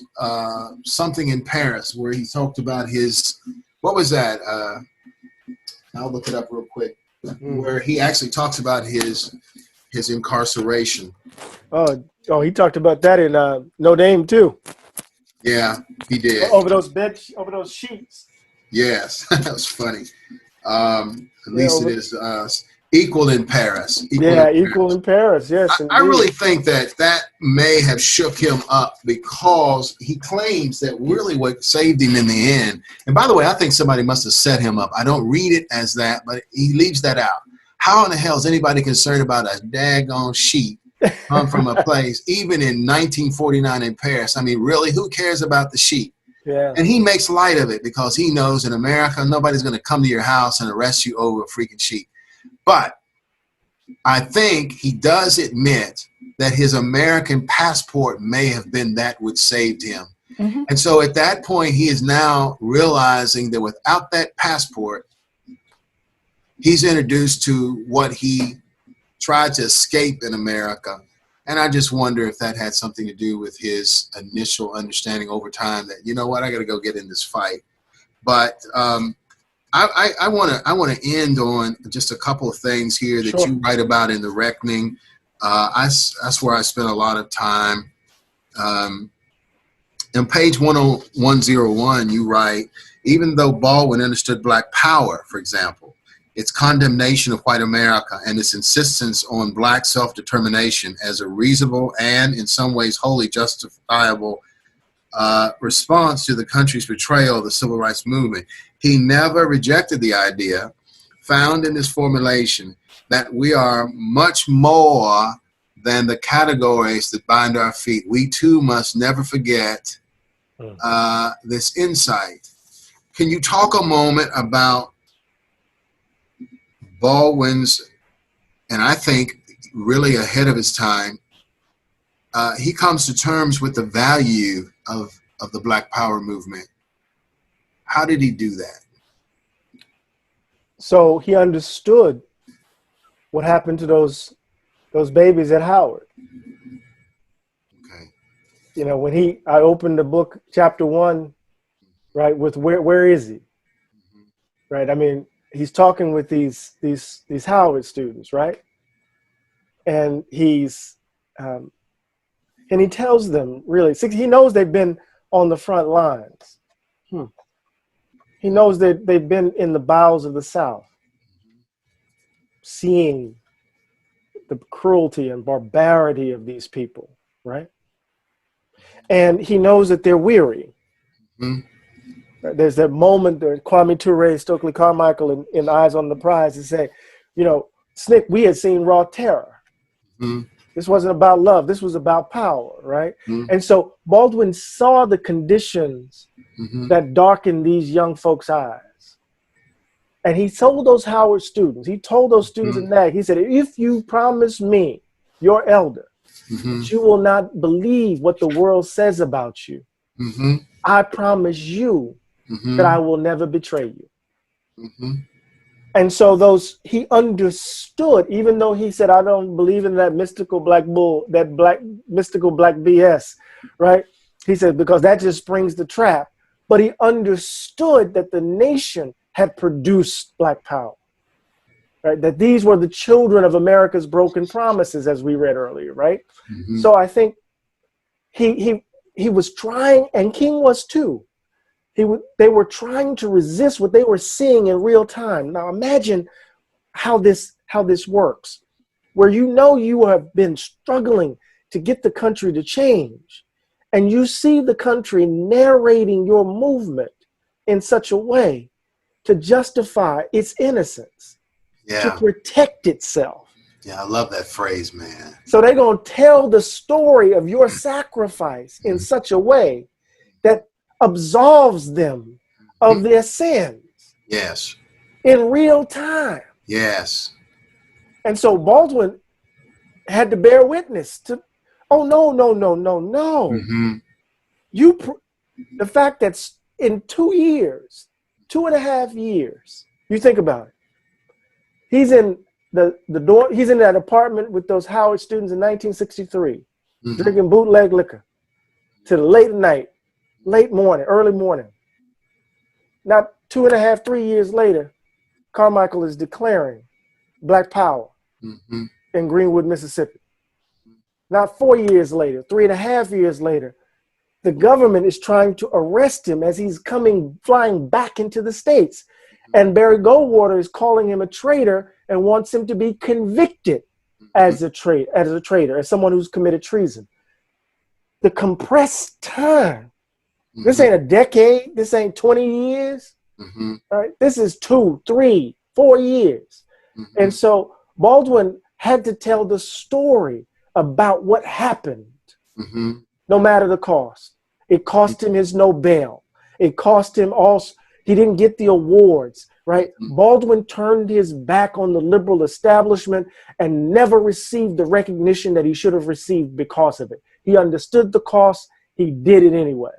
something in Paris, where he talked about what was that? I'll look it up real quick, where he actually talks about his incarceration. Oh, he talked about that in No Name too. Yeah, he did. Over those sheets. Yes, that was funny. At Yeah, least it is equal in Paris. Equal in yeah, equal Paris. in Paris. Yes, I indeed. really think that that may have shook him up because he claims that really what saved him in the end. And by the way, I think somebody must have set him up. I don't read it as that, but he leaves that out. How in the hell is anybody concerned about a daggone sheep come from a place, even in 1949 in Paris? I mean, really, who cares about the sheep? Yeah. And he makes light of it because he knows in America, nobody's going to come to your house and arrest you over a freaking sheep. But I think he does admit that his American passport may have been that which saved him. Mm-hmm. And so at that point, he is now realizing that without that passport, he's introduced to what he tried to escape in America. And I just wonder if that had something to do with his initial understanding over time that, you know what, I got to go get in this fight. But I want to end on just a couple of things here that Sure. you write about in The Reckoning. That's where I spent a lot of time. On page 101, you write, even though Baldwin understood Black power, for example, its condemnation of white America and its insistence on Black self-determination as a reasonable and in some ways wholly justifiable response to the country's betrayal of the civil rights movement, he never rejected the idea found in this formulation that we are much more than the categories that bind our feet. We too must never forget this insight. Can you talk a moment about Baldwin's, and I think really ahead of his time, he comes to terms with the value of the Black Power movement. How did he do that? So he understood what happened to those babies at Howard. Okay. You know, when I opened the book, chapter 1, right, with where is he? Right. I mean, he's talking with these Howard students, right? And he tells them really, he knows they've been on the front lines. He knows that they've been in the bowels of the South, seeing the cruelty and barbarity of these people, right? And he knows that they're weary. There's that moment that Kwame Ture, Stokely Carmichael in Eyes on the Prize, to say, you know, SNCC, we had seen raw terror. This wasn't about love. This was about power, right? And so Baldwin saw the conditions that darkened these young folks' eyes. And he told those Howard students, he told those students in NAG, he said, if you promise me, your elder, that you will not believe what the world says about you, I promise you that I will never betray you. And so he understood, even though he said, I don't believe in that mystical black bull, mystical black BS, right? He said, because that just springs the trap. But he understood that the nation had produced Black power, right? That these were the children of America's broken promises, as we read earlier, right? So I think he was trying, and King was too. They were trying to resist what they were seeing in real time. Now imagine how this works, where you have been struggling to get the country to change, and you see the country narrating your movement in such a way to justify its innocence, to protect itself. Yeah, I love that phrase, man. So they're going to tell the story of your sacrifice in such a way that absolves them of their sins. Yes. In real time. Yes. And so Baldwin had to bear witness to, oh, no. The fact that in 2 years, 2.5 years, you think about it, he's in he's in that apartment with those Howard students in 1963, drinking bootleg liquor to the late night, early morning. Not 2.5, 3 years later, Carmichael is declaring Black power in Greenwood, Mississippi. not 4 years later, 3.5 years later, the government is trying to arrest him as he's flying back into the States. And Barry Goldwater is calling him a traitor and wants him to be convicted as a traitor, as someone who's committed treason. The compressed time. This ain't a decade. This ain't 20 years. Right? This is 2, 3, 4 years. And so Baldwin had to tell the story about what happened, no matter the cost. It cost him his Nobel. It cost him also, he didn't get the awards, right? Baldwin turned his back on the liberal establishment and never received the recognition that he should have received because of it. He understood the cost. He did it anyway.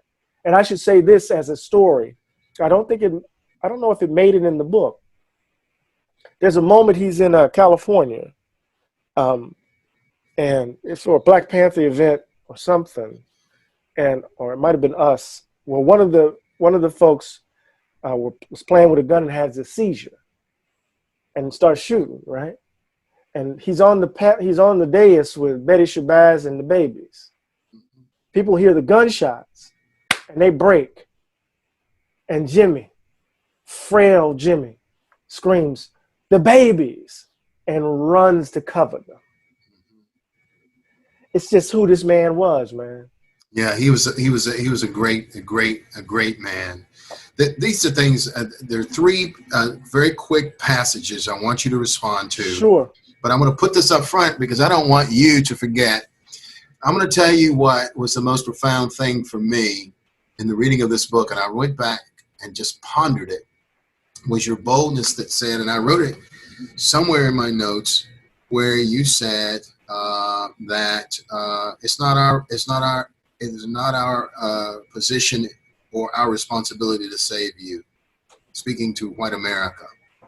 And I should say this as a story. I don't know if it made it in the book. There's a moment he's in California, and it's for a Black Panther event or something, or it might have been us. Well, one of the folks was playing with a gun and has a seizure, and starts shooting, right? And he's on the dais with Betty Shabazz and the babies. People hear the gunshots, and they break, and Jimmy, frail Jimmy, screams, "The babies," and runs to cover them. It's just who this man was, man. Yeah, he was a great man. These are things. There are 3 very quick passages I want you to respond to. Sure. But I'm going to put this up front because I don't want you to forget. I'm going to tell you what was the most profound thing for me in the reading of this book, and I went back and just pondered it. Was your boldness that said, and I wrote it somewhere in my notes, where you said that it is not our position or our responsibility to save you. Speaking to white America.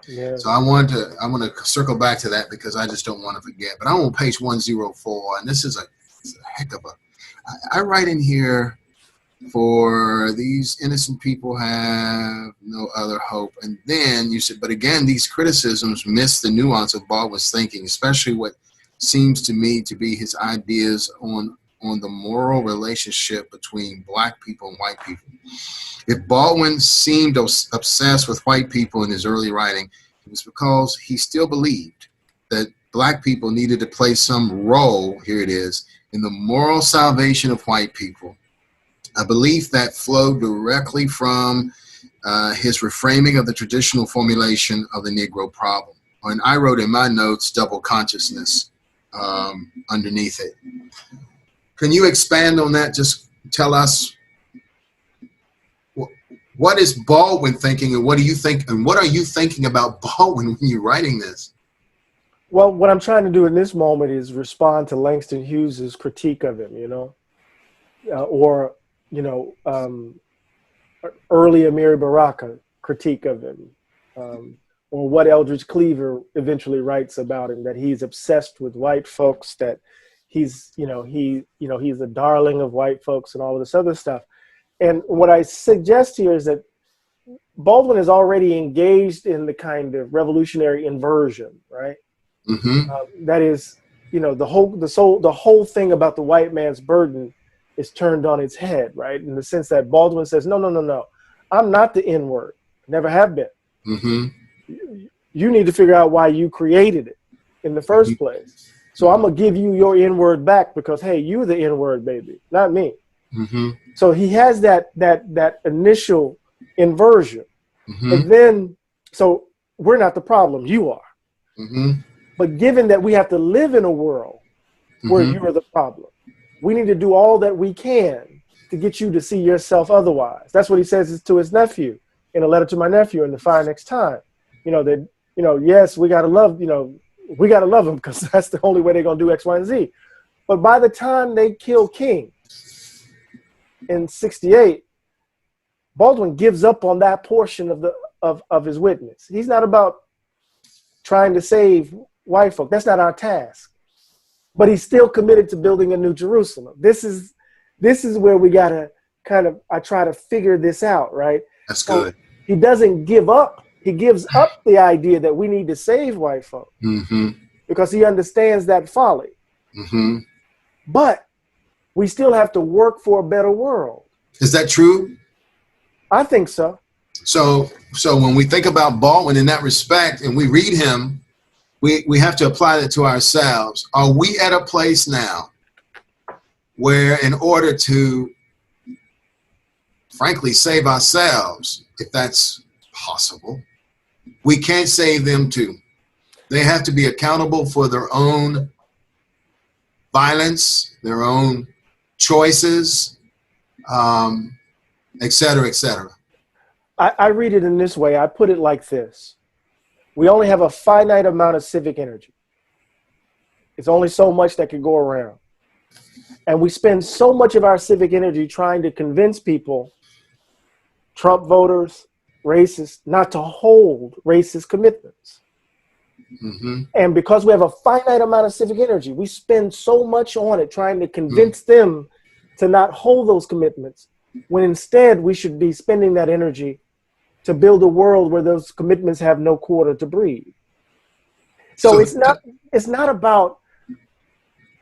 Yeah. So I want to circle back to that because I just don't want to forget. But I'm on page 104, and this is a heck of I write in here, for these innocent people have no other hope. And then you said, but again, these criticisms miss the nuance of Baldwin's thinking, especially what seems to me to be his ideas on the moral relationship between Black people and white people. If Baldwin seemed obsessed with white people in his early writing, it was because he still believed that Black people needed to play some role, here it is, in the moral salvation of white people. A belief that flowed directly from his reframing of the traditional formulation of the Negro problem. And I wrote in my notes, double consciousness underneath it. Can you expand on that? Just tell us, what is Baldwin thinking, and what do you think, and what are you thinking about Baldwin when you're writing this? Well, what I'm trying to do in this moment is respond to Langston Hughes's critique of him, or early Amiri Baraka critique of him, or what Eldridge Cleaver eventually writes about him, that he's obsessed with white folks, that he's a darling of white folks and all of this other stuff. And what I suggest here is that Baldwin is already engaged in the kind of revolutionary inversion, right? Mm-hmm. That is, the whole thing about the white man's burden is turned on its head, right? In the sense that Baldwin says, no, I'm not the N-word, never have been. Mm-hmm. You need to figure out why you created it in the first place. So I'm gonna give you your N-word back because, hey, you're the N-word, baby, not me. Mm-hmm. So he has that initial inversion, and then so we're not the problem, you are. Mm-hmm. But given that we have to live in a world where you are the problem, we need to do all that we can to get you to see yourself otherwise. That's what he says to his nephew in a letter to my nephew in The Fire Next Time. Yes, we gotta love them because that's the only way they're gonna do X, Y, and Z. But by the time they kill King in '68, Baldwin gives up on that portion of his witness. He's not about trying to save white folk. That's not our task. But he's still committed to building a new Jerusalem. This is where we gotta I try to figure this out, right? That's good. So he doesn't give up. He gives up the idea that we need to save white folk because he understands that folly. Mm-hmm. but we still have to work for a better world. Is that true? I think so. So when we think about Baldwin in that respect and we read him, we have to apply that to ourselves. Are we at a place now where in order to, frankly, save ourselves, if that's possible, we can't save them too? They have to be accountable for their own violence, their own choices, et cetera, et cetera. I read it in this way. I put it like this. We only have a finite amount of civic energy. It's only so much that can go around. And we spend so much of our civic energy trying to convince people, Trump voters, racists, not to hold racist commitments. Mm-hmm. And because we have a finite amount of civic energy, we spend so much on it trying to convince them to not hold those commitments, when instead we should be spending that energy to build a world where those commitments have no quarter to breathe. So it's not about,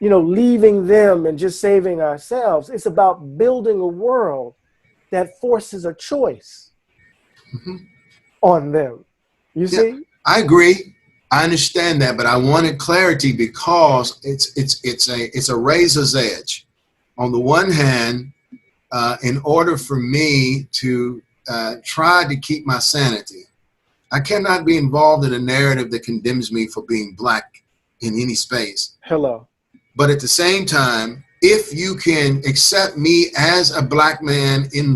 leaving them and just saving ourselves. It's about building a world that forces a choice on them. You see? I agree. I understand that, but I wanted clarity because it's a razor's edge. On the one hand, in order for me to try to keep my sanity, I cannot be involved in a narrative that condemns me for being black in any space. Hello. But at the same time, if you can accept me as a black man in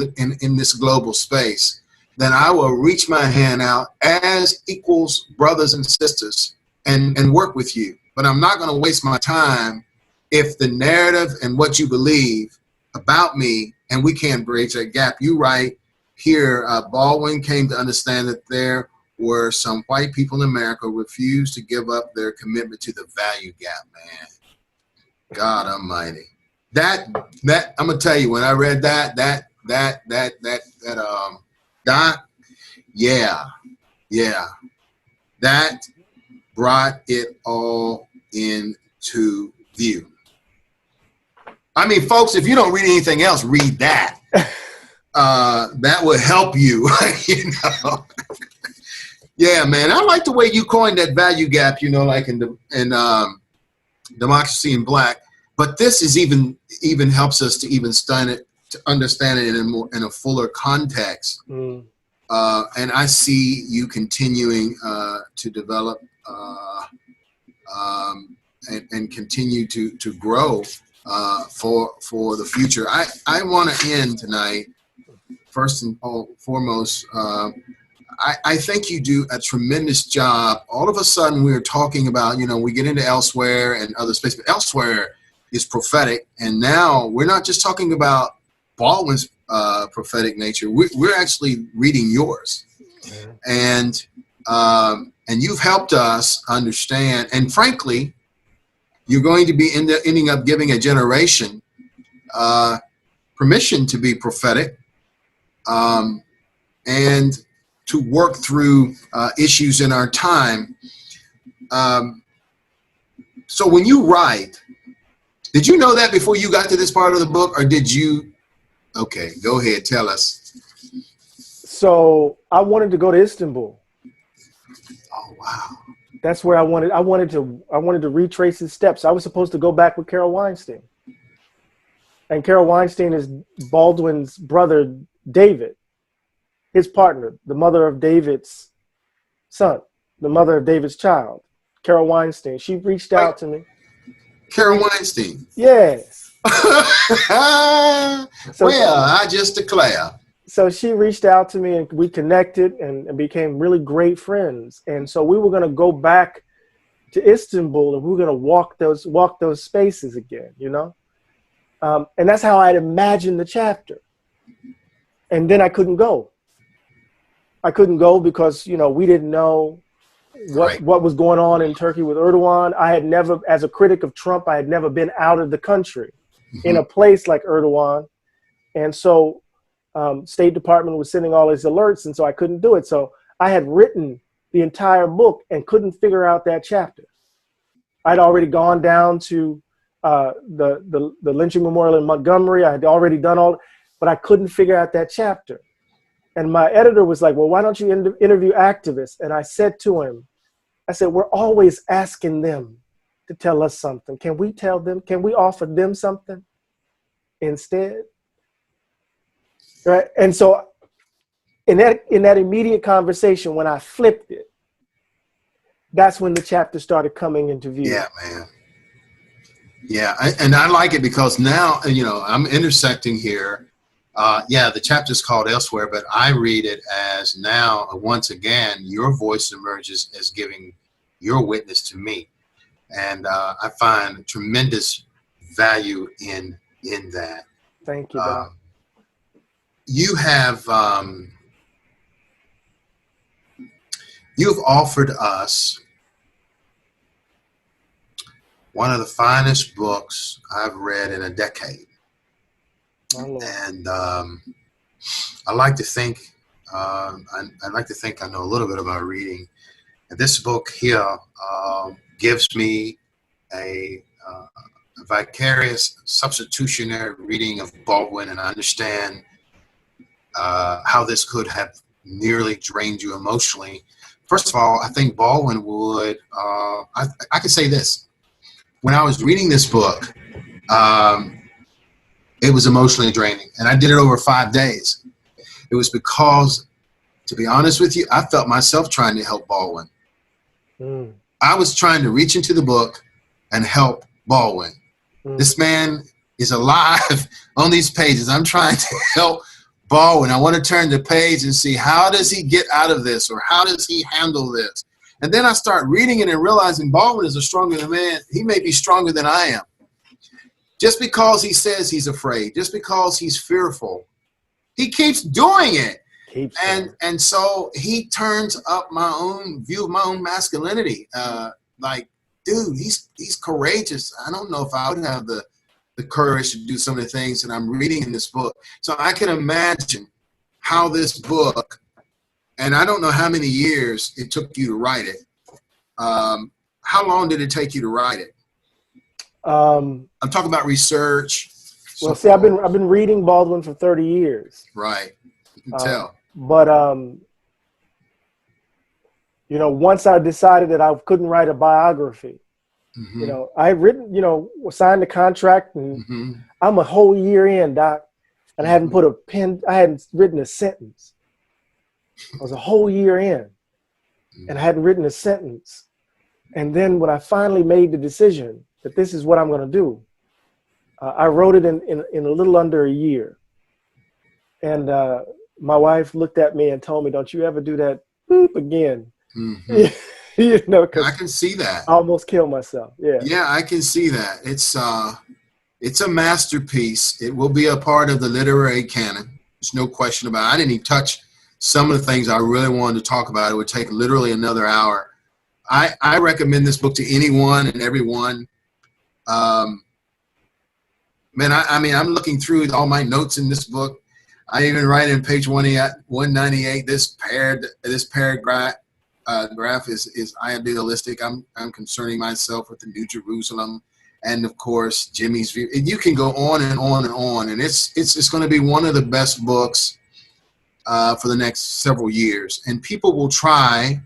this global space, then I will reach my hand out as equals, brothers and sisters, and work with you. But I'm not going to waste my time if the narrative and what you believe about me, and we can't bridge that gap. You right here, Baldwin came to understand that there were some white people in America who refused to give up their commitment to the value gap, man. God Almighty. That I'm gonna tell you, when I read that, that brought it all into view. I mean, folks, if you don't read anything else, read that. That will help you, Yeah, man. I like the way you coined that value gap, like in Democracy in Black. But this is even helps us to even understand it in a fuller context. And I see you continuing to develop and continue to grow for the future. I want to end tonight, first and foremost. I think you do a tremendous job. All of a sudden, we're talking about, we get into Elsewhere and other space, but Elsewhere is prophetic. And now we're not just talking about Baldwin's prophetic nature. We're actually reading yours. And you've helped us understand. And frankly, you're going to be ending up giving a generation permission to be prophetic and to work through issues in our time. So when you write, did you know that before you got to this part of the book, or did you? Okay, go ahead, tell us. So I wanted to go to Istanbul. Oh, wow. That's where I wanted to retrace his steps. I was supposed to go back with Carol Weinstein. And Carol Weinstein is Baldwin's brother, David, his partner, the mother of David's son, the mother of David's child, Carol Weinstein. She reached out to me. Carol Weinstein. Yes. Well, I just declare. So she reached out to me and we connected and became really great friends. And so we were going to go back to Istanbul and we were going to walk those spaces again, and that's how I'd imagined the chapter. And then I couldn't go. I couldn't go because, we didn't know what was going on in Turkey with Erdogan. I had never, as a critic of Trump, I had never been out of the country in a place like Erdogan. And so State Department was sending all these alerts, and so I couldn't do it. So I had written the entire book and couldn't figure out that chapter. I'd already gone down to the lynching memorial in Montgomery. I had already done all, but I couldn't figure out that chapter. And my editor was like, well, why don't you interview activists? And I said to him, I said, we're always asking them to tell us something. Can we tell them? Can we offer them something instead? Right. And so in that immediate conversation, when I flipped it, that's when the chapter started coming into view. Yeah, man. Yeah, and I like it because now, I'm intersecting here. The chapter's called Elsewhere, but I read it as now, once again, your voice emerges as giving your witness to me. And I find tremendous value in that. Thank you, Doc. You have you've offered us one of the finest books I've read in a decade. And I like to think I know a little bit about reading. And this book here gives me a vicarious substitutionary reading of Baldwin, and I understand how this could have nearly drained you emotionally. First of all, I think Baldwin would, I could say this. When I was reading this book, it was emotionally draining, and I did it over 5 days. It was because, to be honest with you, I felt myself trying to help Baldwin. I was trying to reach into the book and help Baldwin. This man is alive on these pages. I'm trying to help Baldwin. I want to turn the page and see, how does he get out of this, or how does he handle this? And then I start reading it and realizing Baldwin is a stronger man. He may be stronger than I am. Just because he says he's afraid, just because he's fearful, he keeps doing it. And so he turns up my own view of my own masculinity. Like, dude, he's courageous. I don't know if I would have the courage to do some of the things that I'm reading in this book. So I can imagine how this book, and I don't know how many years it took you to write it. How long did it take you to write it? I'm talking about research. Well, see, I've been reading Baldwin for 30 years. Right. You can tell. But, once I decided that I couldn't write a biography, I had written, signed the contract, and I'm a whole year in, Doc, and I hadn't I hadn't written a sentence. I was a whole year in, and I hadn't written a sentence. And then when I finally made the decision that this is what I'm going to do, I wrote it in a little under a year. And my wife looked at me and told me, don't you ever do that boop again. Cause I can see that. I almost killed myself. Yeah, I can see that. It's a masterpiece. It will be a part of the literary canon. There's no question about it. I didn't even touch some of the things I really wanted to talk about. It would take literally another hour. I recommend this book to anyone and everyone. Man, I'm looking through all my notes in this book. I even write in page 198. This paragraph is idealistic. I'm concerning myself with the New Jerusalem, and of course Jimmy's view. And you can go on and on and on, and it's going to be one of the best books for the next several years. And people will try.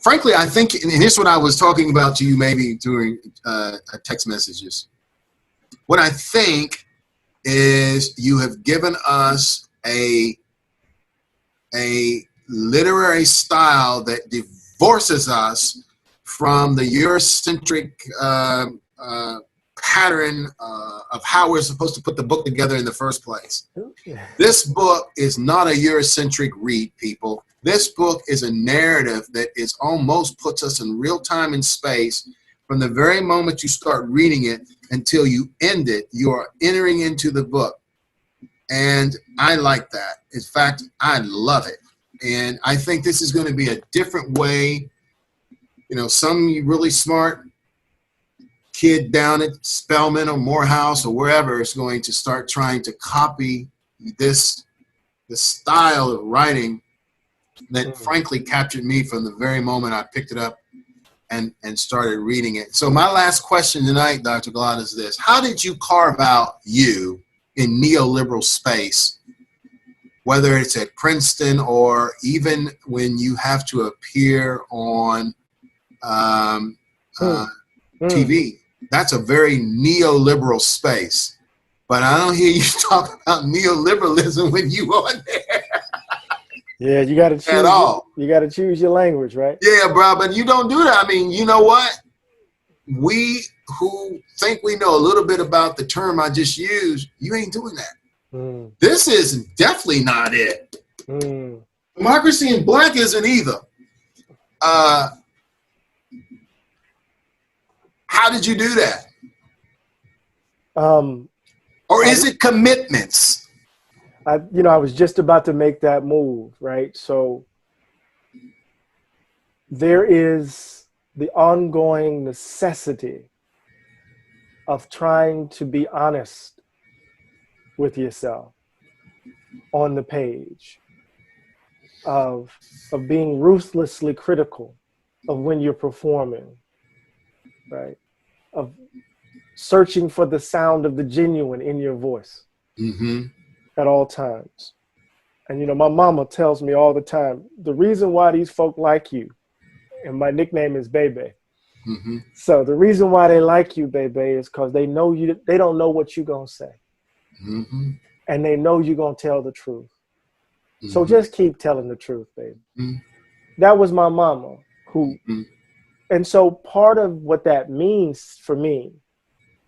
Frankly, I think, and here's what I was talking about to you maybe during text messages. What I think is you have given us a literary style that divorces us from the Eurocentric pattern of how we're supposed to put the book together in the first place. This book is not a Eurocentric read, people. This book is a narrative that is almost puts us in real time and space. From the very moment you start reading it until you end it, you are entering into the book. And I like that. In fact, I love it. And I think this is going to be a different way. Some really smart kid down at Spelman or Morehouse or wherever is going to start trying to copy the style of writing that frankly captured me from the very moment I picked it up and started reading it. So my last question tonight, Dr. Glott, is this. How did you carve out you in neoliberal space, whether it's at Princeton or even when you have to appear on TV? That's a very neoliberal space. But I don't hear you talk about neoliberalism when you on there. Yeah, you got to choose. At all. You got to choose your language, right? Yeah, bro, but you don't do that. I mean, you know what? We who think we know a little bit about the term I just used, you ain't doing that. This is definitely not it. Democracy in Black isn't either. How did you do that? Or is it commitments? I was just about to make that move, right? So there is the ongoing necessity of trying to be honest with yourself on the page, of being ruthlessly critical of when you're performing, right? Of searching for the sound of the genuine in your voice at all times. And, my mama tells me all the time, the reason why these folk like you, and my nickname is Bebe. So the reason why they like you, Bebe, is because they know you, they don't know what you're going to say. And they know you're going to tell the truth. So just keep telling the truth, baby. That was my mama who, and so part of what that means for me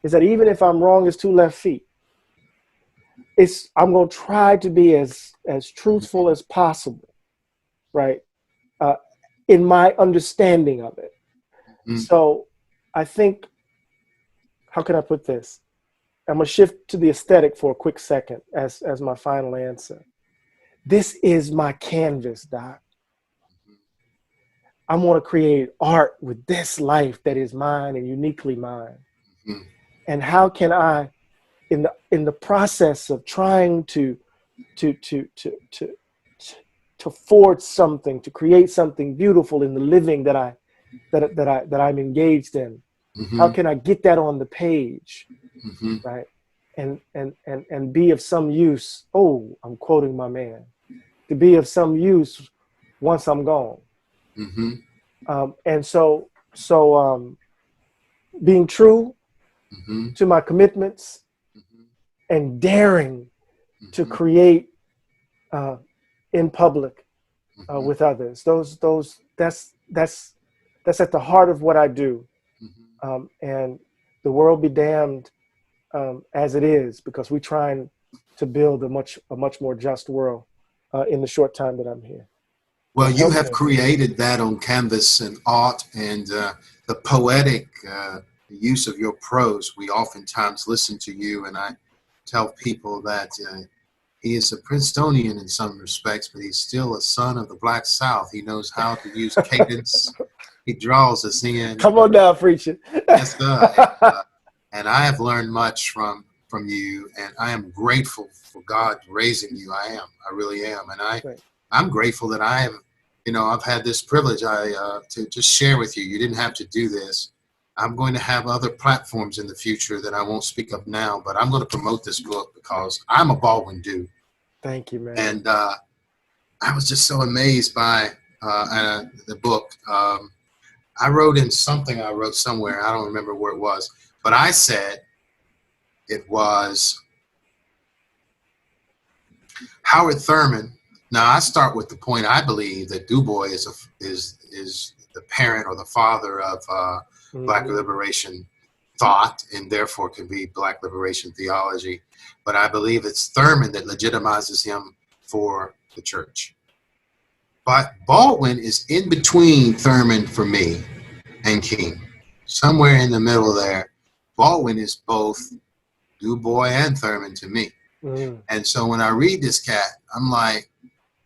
is that even if I'm wrong as 2 left feet, I'm going to try to be as truthful as possible, right? In my understanding of it. So I think, how can I put this? I'm going to shift to the aesthetic for a quick second as my final answer. This is my canvas, Doc. I want to create art with this life that is mine and uniquely mine. And how can I, in the process of trying to forge something, to create something beautiful in the living that I'm engaged in, how can I get that on the page, right? And be of some use. Oh, I'm quoting my man. To be of some use once I'm gone. And so being true to my commitments and daring to create in public with others. That's at the heart of what I do. And the world be damned as it is, because we're trying to build a much more just world in the short time that I'm here. Well, you have created that on canvas and art, and the poetic use of your prose. We oftentimes listen to you, and I tell people that he is a Princetonian in some respects, but he's still a son of the Black South. He knows how to use cadence. He draws us in. Come on now, preacher. Yes, sir. And I have learned much from you, and I am grateful for God raising you. I really am. And I'm grateful that I've had this privilege to just share with you. You didn't have to do this. I'm going to have other platforms in the future that I won't speak of now, but I'm going to promote this book because I'm a Baldwin dude. Thank you, man. And I was just so amazed by the book. I wrote in something I wrote somewhere. I don't remember where it was, but I said it was Howard Thurman. Now I start with the point. I believe that Du Bois is the parent or the father of Black liberation thought, and therefore can be Black liberation theology. But I believe it's Thurman that legitimizes him for the church. But Baldwin is in between Thurman for me and King. Somewhere in the middle there. Baldwin is both Du Bois and Thurman to me. And so when I read this cat, I'm like,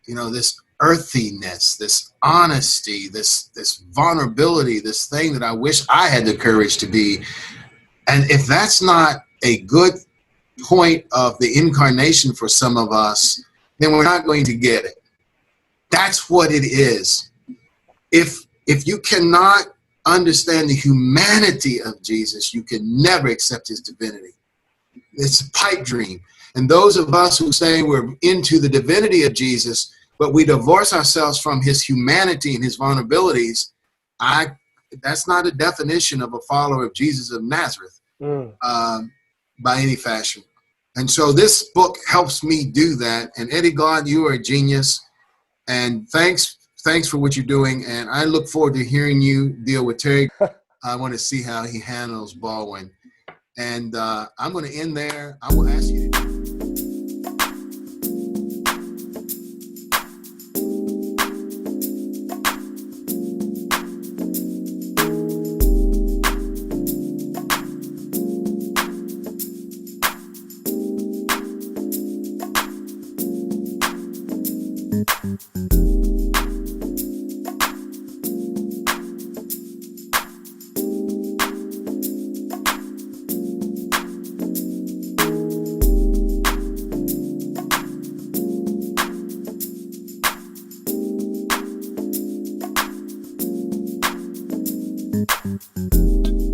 this earthiness, this honesty, this vulnerability, this thing that I wish I had the courage to be. And if that's not a good point of the incarnation for some of us, then we're not going to get it. That's what it is. If you cannot understand the humanity of Jesus, you can never accept his divinity. It's a pipe dream. And those of us who say we're into the divinity of Jesus, but we divorce ourselves from his humanity and his vulnerabilities, that's not a definition of a follower of Jesus of Nazareth by any fashion. And so this book helps me do that. And Eddie Glaude, you are a genius. And thanks for what you're doing. And I look forward to hearing you deal with Terry. I want to see how he handles Baldwin. And I'm going to end there. I will ask you to Thank you.